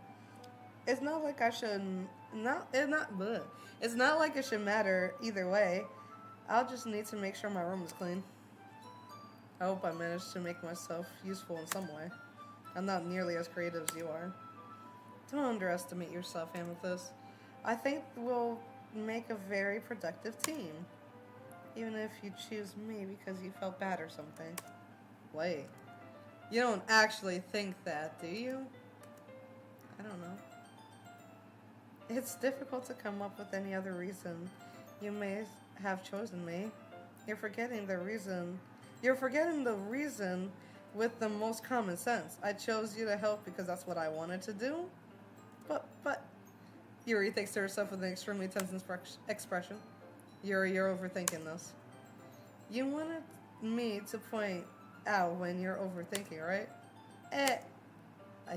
It's not like I should It's not like it should matter either way. I'll just need to make sure my room is clean. I hope I managed to make myself useful in some way. I'm not nearly as creative as you are. Don't underestimate yourself, Amethyst. I think we'll make a very productive team. Even if you choose me because you felt bad or something. Wait. You don't actually think that, do you? I don't know. It's difficult to come up with any other reason you may have chosen me. You're forgetting the reason with the most common sense. I chose you to help because that's what I wanted to do. But Yuri thinks to herself with an extremely tense expression. Yuri, you're overthinking this. You wanted me to point out when you're overthinking, right? I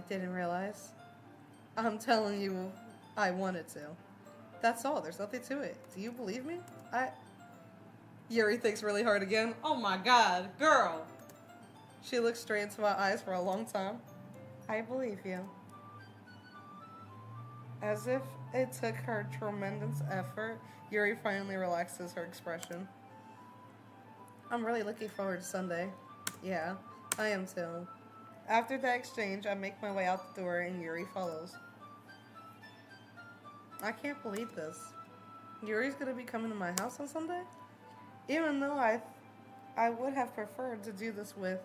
didn't realize. I'm telling you, I wanted to. That's all. There's nothing to it. Do you believe me? Yuri thinks really hard again. Oh my god, girl! She looks straight into my eyes for a long time. I believe you. As if it took her tremendous effort, Yuri finally relaxes her expression. I'm really looking forward to Sunday. Yeah, I am too. After that exchange, I make my way out the door and Yuri follows. I can't believe this. Yuri's gonna be coming to my house on Sunday? Even though I would have preferred to do this with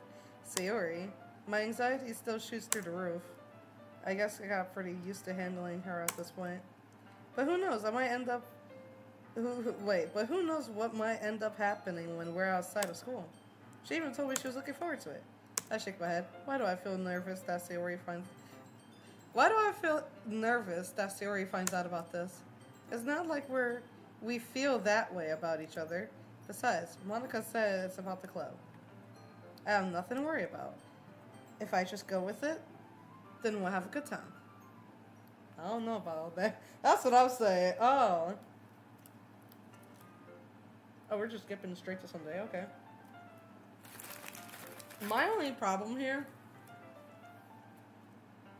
Sayori, my anxiety still shoots through the roof. I guess I got pretty used to handling her at this point. But who knows, but who knows what might end up happening when we're outside of school. She even told me she was looking forward to it. I shake my head. Why do I feel nervous that Sayori finds... Why do I feel nervous that Sayori finds out about this? It's not like we feel that way about each other. Besides, Monica said it's about the club. I have nothing to worry about. If I just go with it, then we'll have a good time. I don't know about all that. That's what I'm saying. Oh, we're just skipping straight to Sunday. Okay. My only problem here,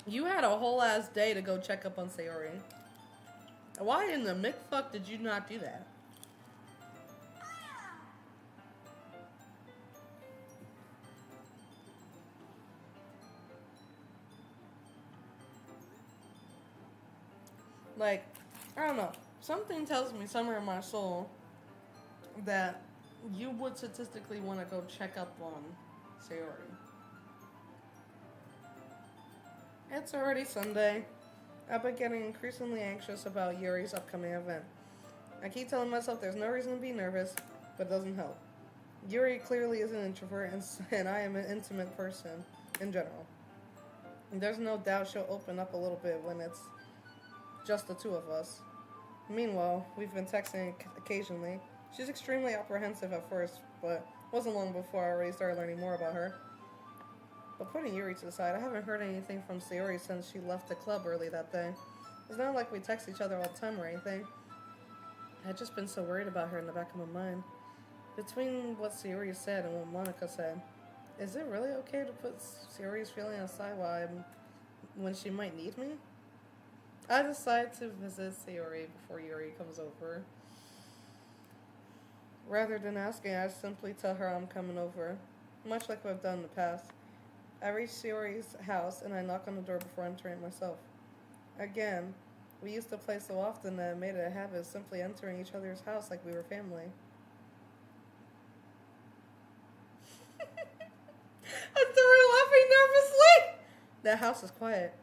you had a whole ass day to go check up on Sayori. Why in the McFuck did you not do that? Like, I don't know. Something tells me somewhere in my soul that you would statistically want to go check up on Sayori. It's already Sunday. I've been getting increasingly anxious about Yuri's upcoming event. I keep telling myself there's no reason to be nervous, but it doesn't help. Yuri clearly is an introvert, and I am an intimate person in general. And there's no doubt she'll open up a little bit when it's just the two of us. Meanwhile, we've been texting occasionally. She's extremely apprehensive at first, but it wasn't long before I already started learning more about her. But putting Yuri to the side, I haven't heard anything from Sayori since she left the club early that day. It's not like we text each other all the time or anything. I've just been so worried about her in the back of my mind. Between what Sayori said and what Monica said, is it really okay to put Sayori's feeling aside when she might need me? I decide to visit Sayori before Yuri comes over. Rather than asking, I simply tell her I'm coming over, much like I've done in the past. I reach Sayori's house and I knock on the door before entering it myself. Again, we used to play so often that it made it a habit of simply entering each other's house like we were family. I started laughing nervously. That house is quiet.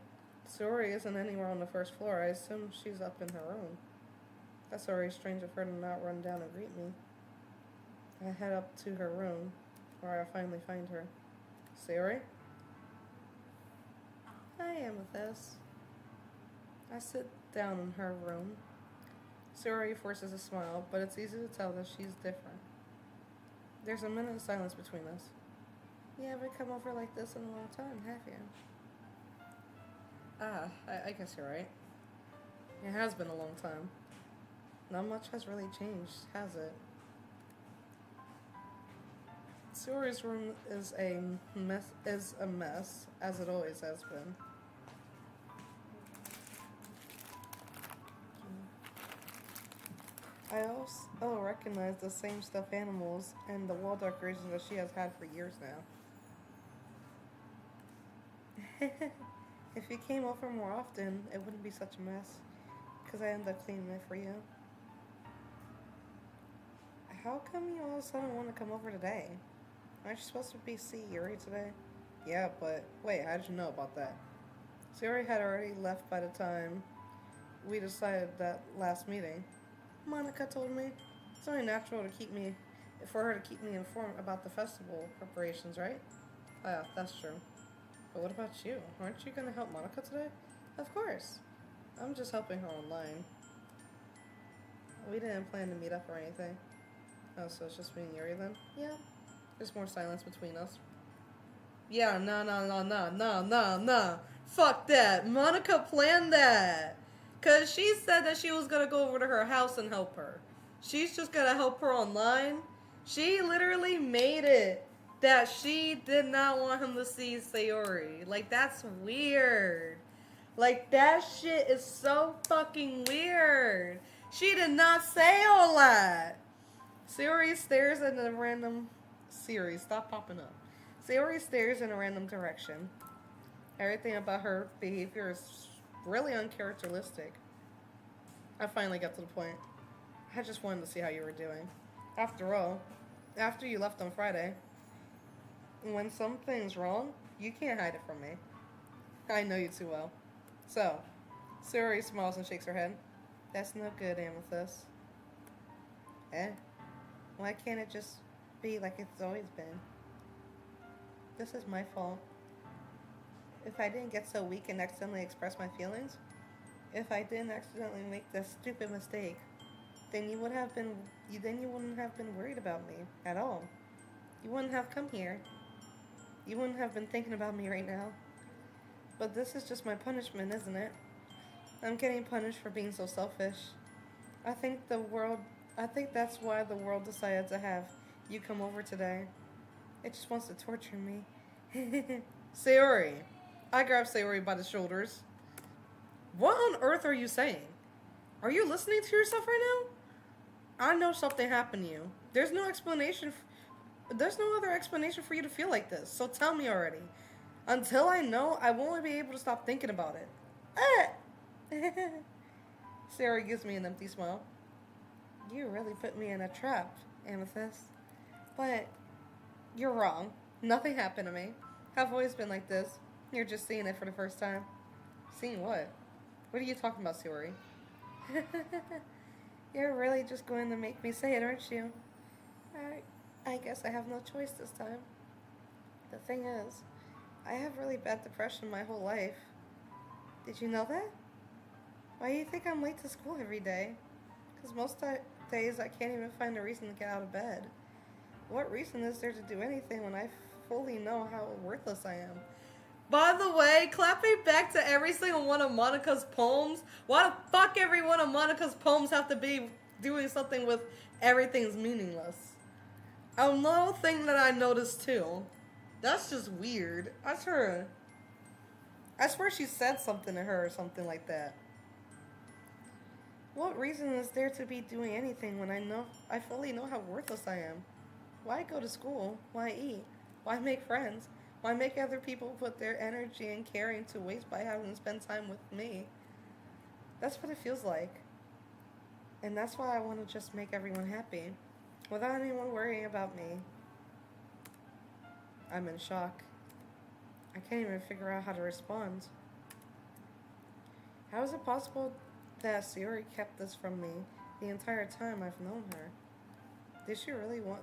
Sayori isn't anywhere on the first floor. I assume she's up in her room. That's already strange of her to not run down and greet me. I head up to her room, where I finally find her. Sayori? Hi, Amethyst. I sit down in her room. Sayori forces a smile, but it's easy to tell that she's different. There's a minute of silence between us. You haven't come over like this in a long time, have you? I guess you're right. It has been a long time. Not much has really changed, has it? Sayori's room is a mess, as it always has been. I also recognize the same stuffed animals and the wall decorations that she has had for years now. If you came over more often, it wouldn't be such a mess, because I end up cleaning it for you. How come you all of a sudden want to come over today? Aren't you supposed to see Yuri today? Yeah, but wait, how did you know about that? Sayori had already left by the time we decided that last meeting. Monica told me. It's only natural for her to keep me informed about the festival preparations, right? Oh, yeah, that's true. But what about you? Aren't you going to help Monica today? Of course. I'm just helping her online. We didn't plan to meet up or anything. Oh, so it's just me and Yuri then? Yeah. There's more silence between us. Yeah, no. Fuck that. Monica planned that. Because she said that she was going to go over to her house and help her. She's just going to help her online. She literally made it that she did not want him to see Sayori. Like, that's weird. Like, that shit is so fucking weird. She did not say all that. Sayori stares in a random... Siri, stop popping up. Sayori stares in a random direction. Everything about her behavior is really uncharacteristic. I finally got to the point. I just wanted to see how you were doing. After all, after you left on Friday, when something's wrong, you can't hide it from me. I know you too well. So, Sayori smiles and shakes her head. That's no good, Amethyst. Eh? Why can't it just be like it's always been? This is my fault. If I didn't get so weak and accidentally express my feelings, if I didn't accidentally make this stupid mistake, then you would have been you wouldn't have been worried about me at all. You wouldn't have come here. You wouldn't have been thinking about me right now. But this is just my punishment, isn't it? I'm getting punished for being so selfish. I think the world I think that's why the world decided to have you come over today. It just wants to torture me. Sayori. I grabbed Sayori by the shoulders. What on earth are you saying? Are you listening to yourself right now? I know something happened to you. There's no other explanation for you to feel like this. So tell me already. Until I know, I won't be able to stop thinking about it. Sayori gives me an empty smile. You really put me in a trap, Amethyst. But you're wrong. Nothing happened to me. I've always been like this. You're just seeing it for the first time. Seeing what? What are you talking about, Sayori? You're really just going to make me say it, aren't you? I guess I have no choice this time. The thing is, I have really bad depression my whole life. Did you know that? Why do you think I'm late to school every day? Because most days I can't even find a reason to get out of bed. What reason is there to do anything when I fully know how worthless I am? By the way, clapping back to every single one of Monica's poems. Why the fuck every one of Monica's poems have to be doing something with everything's meaningless? Another thing that I noticed too. That's just weird. I swear she said something to her or something like that. What reason is there to be doing anything when I fully know how worthless I am? Why go to school? Why eat? Why make friends? Why make other people put their energy and caring to waste by having to spend time with me? That's what it feels like. And that's why I want to just make everyone happy, without anyone worrying about me. I'm in shock. I can't even figure out how to respond. How is it possible that Sayori kept this from me the entire time I've known her? Did she really want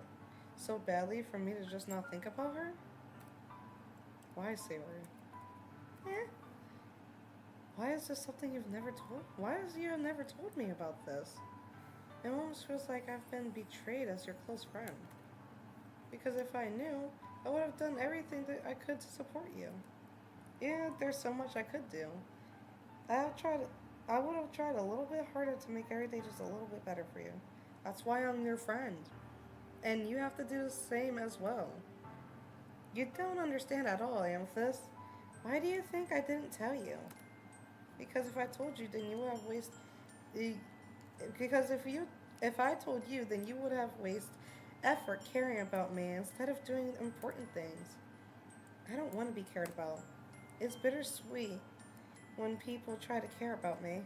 so badly for me to just not think about her? Why, Sayori? Why is this something you've never told? Why has you never told me about this? It almost feels like I've been betrayed as your close friend. Because if I knew, I would have done everything that I could to support you. Yeah, there's so much I could do. I would have tried a little bit harder to make every day just a little bit better for you. That's why I'm your friend. And you have to do the same as well. You don't understand at all, Amethyst. Why do you think I didn't tell you? Because if I told you, then you would have wasted... Because if I told you, then you would have wasted effort caring about me instead of doing important things. I don't want to be cared about. It's bittersweet when people try to care about me.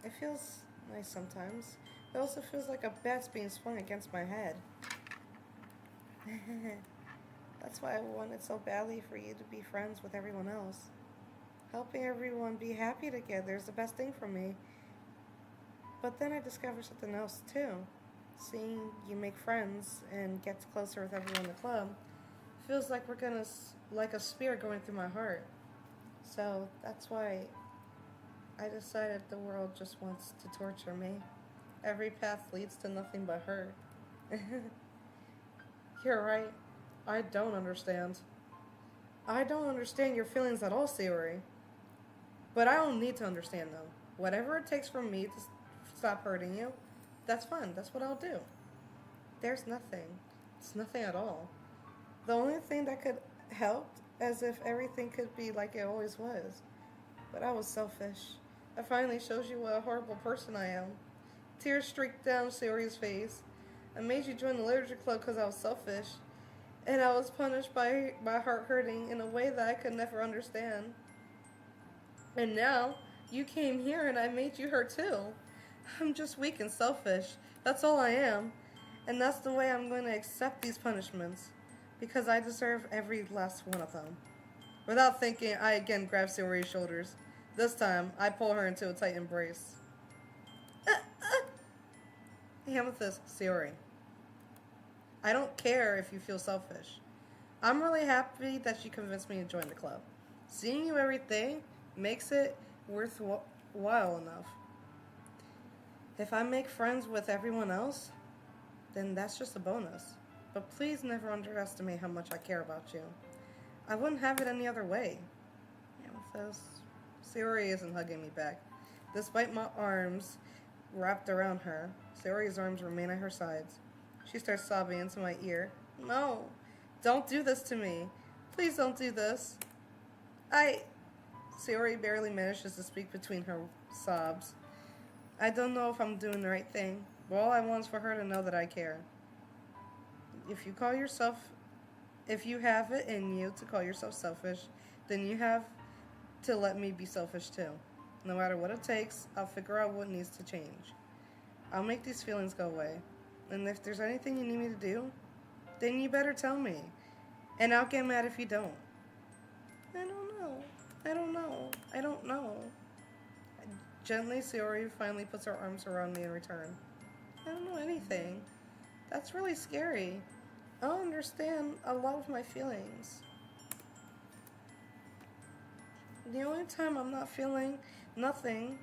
It feels nice sometimes. It also feels like a bat's being swung against my head. That's why I wanted so badly for you to be friends with everyone else. Helping everyone be happy together is the best thing for me. But then I discovered something else too. Seeing you make friends and get closer with everyone in the club feels like like a spear going through my heart. So that's why I decided the world just wants to torture me. Every path leads to nothing but hurt. You're right. I don't understand. I don't understand your feelings at all, Sayori. But I don't need to understand them. Whatever it takes for me to stop hurting you, that's fine. That's what I'll do. There's nothing. It's nothing at all. The only thing that could help as if everything could be like it always was. But I was selfish. I finally showed you what a horrible person I am. Tears streaked down Sayori's face. I made you join the literature club because I was selfish. And I was punished by heart hurting in a way that I could never understand. And now, you came here and I made you hurt too. I'm just weak and selfish. That's all I am. And that's the way I'm going to accept these punishments. Because I deserve every last one of them. Without thinking, I again grab Sayori's shoulders. This time, I pull her into a tight embrace. Amethyst, Sayori. I don't care if you feel selfish. I'm really happy that she convinced me to join the club. Seeing you every day makes it worthwhile enough. If I make friends with everyone else, then that's just a bonus. But please never underestimate how much I care about you. I wouldn't have it any other way. Amethyst. Sayori isn't hugging me back. Despite my arms wrapped around her, Sayori's arms remain at her sides. She starts sobbing into my ear. No, don't do this to me. Please don't do this. Sayori barely manages to speak between her sobs. I don't know if I'm doing the right thing, but all I want is for her to know that I care. If you have it in you to call yourself selfish, then you have to let me be selfish too. No matter what it takes, I'll figure out what needs to change. I'll make these feelings go away. And if there's anything you need me to do, then you better tell me. And I'll get mad if you don't. I don't know. Gently, Sayori finally puts her arms around me in return. I don't know anything. That's really scary. I don't understand a lot of my feelings. The only time I'm not feeling nothing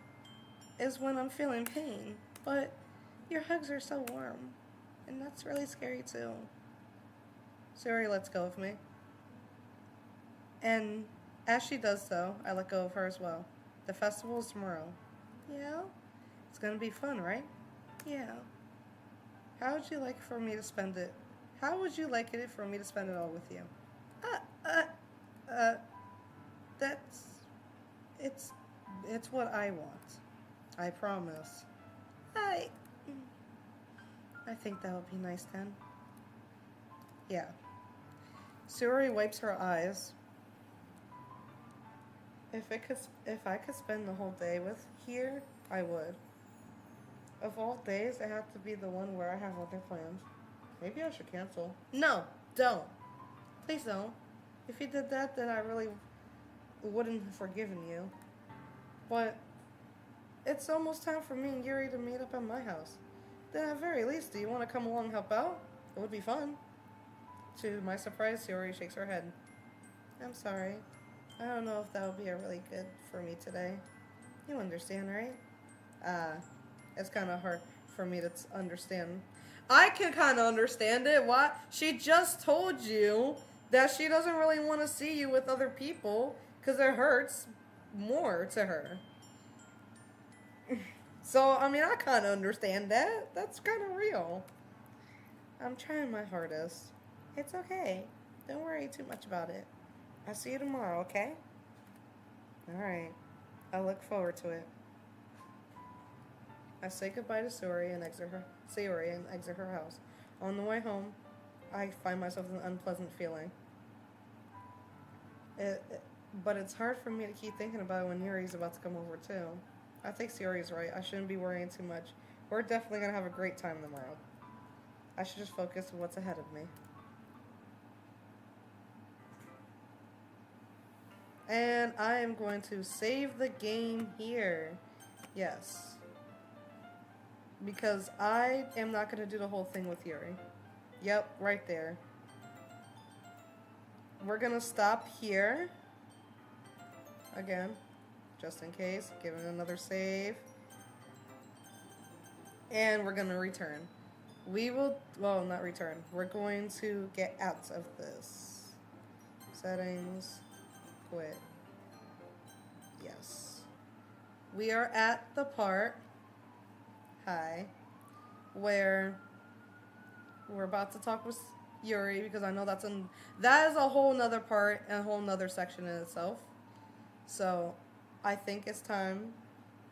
is when I'm feeling pain. But your hugs are so warm. And that's really scary too. Sayori lets go of me. And as she does so, I let go of her as well. The festival is tomorrow. Yeah? It's gonna be fun, right? Yeah. How would you like for me to spend it? How would you like it for me to spend it all with you? It's what I want. I promise. I think that would be nice then. Yeah. Sayori wipes her eyes. If I could spend the whole day with here, I would. Of all days, it had to be the one where I have other plans. Maybe I should cancel. No, don't. Please don't. If you did that, then I really wouldn't have forgiven you. But it's almost time for me and Yuri to meet up at my house. Then at very least, do you want to come along and help out? It would be fun. To my surprise, Yuri shakes her head. I'm sorry. I don't know if that would be really good for me today. You understand, right? It's kind of hard for me to understand. I can kind of understand it. Why? She just told you that she doesn't really want to see you with other people because it hurts more to her. So, I mean, I kind of understand that. That's kind of real. I'm trying my hardest. It's okay. Don't worry too much about it. I'll see you tomorrow, okay? Alright. I look forward to it. I say goodbye to Sayori and exit her house. On the way home, I find myself with an unpleasant feeling. But it's hard for me to keep thinking about it when Yuri's about to come over too. I think Sayori's right. I shouldn't be worrying too much. We're definitely going to have a great time tomorrow. I should just focus on what's ahead of me. And I am going to save the game here. Yes. Because I am not going to do the whole thing with Yuri. Yep, right there. We're going to stop here. Again, just in case. Give it another save. And we're going to return. We will, well, not return. We're going to get out of this. Settings. Quit. Yes. We are at the part, where we're about to talk with Yuri, because I know that is a whole nother part and a whole nother section in itself. So I think it's time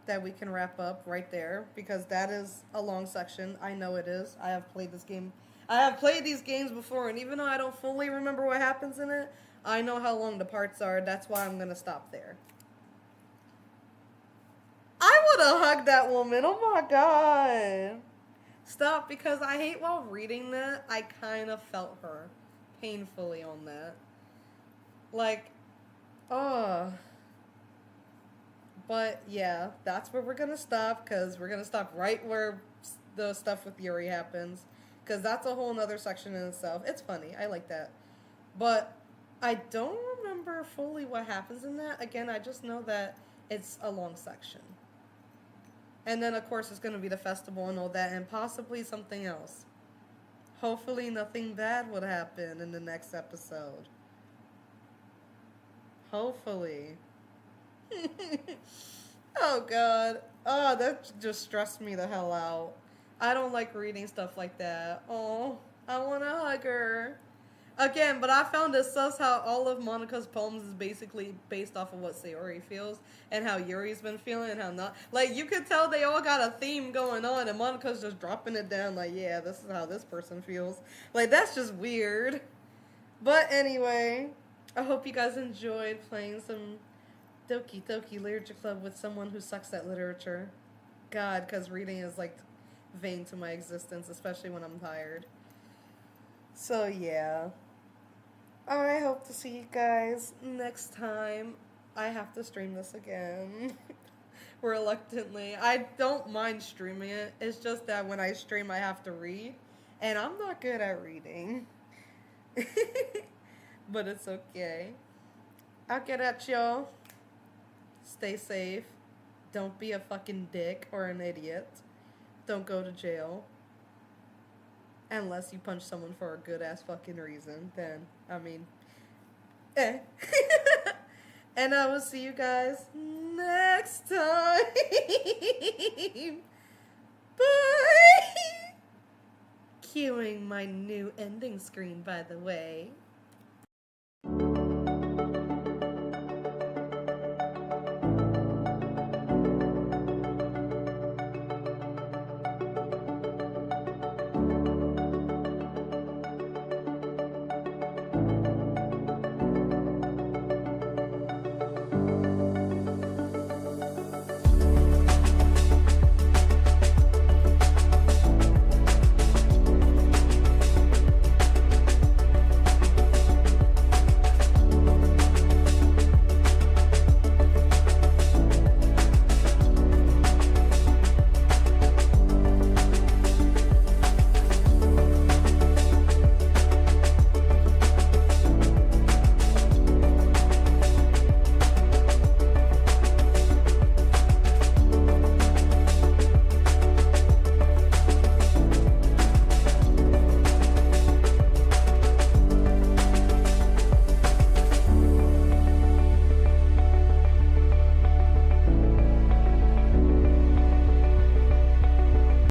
that we can wrap up right there, because that is a long section. I know it is. I have played this game. I have played these games before, and even though I don't fully remember what happens in it, I know how long the parts are. That's why I'm going to stop there. I would have hugged that woman. Oh my god. Stop, because I hate while reading that, I kind of felt her painfully on that. Like, But yeah, that's where we're going to stop, because we're going to stop right where the stuff with Yuri happens. Because that's a whole nother section in itself. It's funny. I like that. But I don't remember fully what happens in that. Again, I just know that it's a long section. And then, of course, it's going to be the festival and all that, and possibly something else. Hopefully, nothing bad would happen in the next episode. Hopefully. Oh, God. Oh, that just stressed me the hell out. I don't like reading stuff like that. Oh, I want to hug her. Again, but I found it sus how all of Monica's poems is basically based off of what Sayori feels and how Yuri's been feeling and how not. Like, you could tell they all got a theme going on and Monica's just dropping it down like, yeah, this is how this person feels. Like, that's just weird. But anyway, I hope you guys enjoyed playing some Doki Doki Literature Club with someone who sucks at literature. God, because reading is like vain to my existence, especially when I'm tired. So, yeah. I hope to see you guys next time. I have to stream this again. Reluctantly. I don't mind streaming it. It's just that when I stream, I have to read. And I'm not good at reading. But it's okay. I'll get at y'all. Stay safe. Don't be a fucking dick or an idiot. Don't go to jail. Unless you punch someone for a good ass fucking reason, then, I mean, eh. And I will see you guys next time. Bye. Cueing my new ending screen, by the way.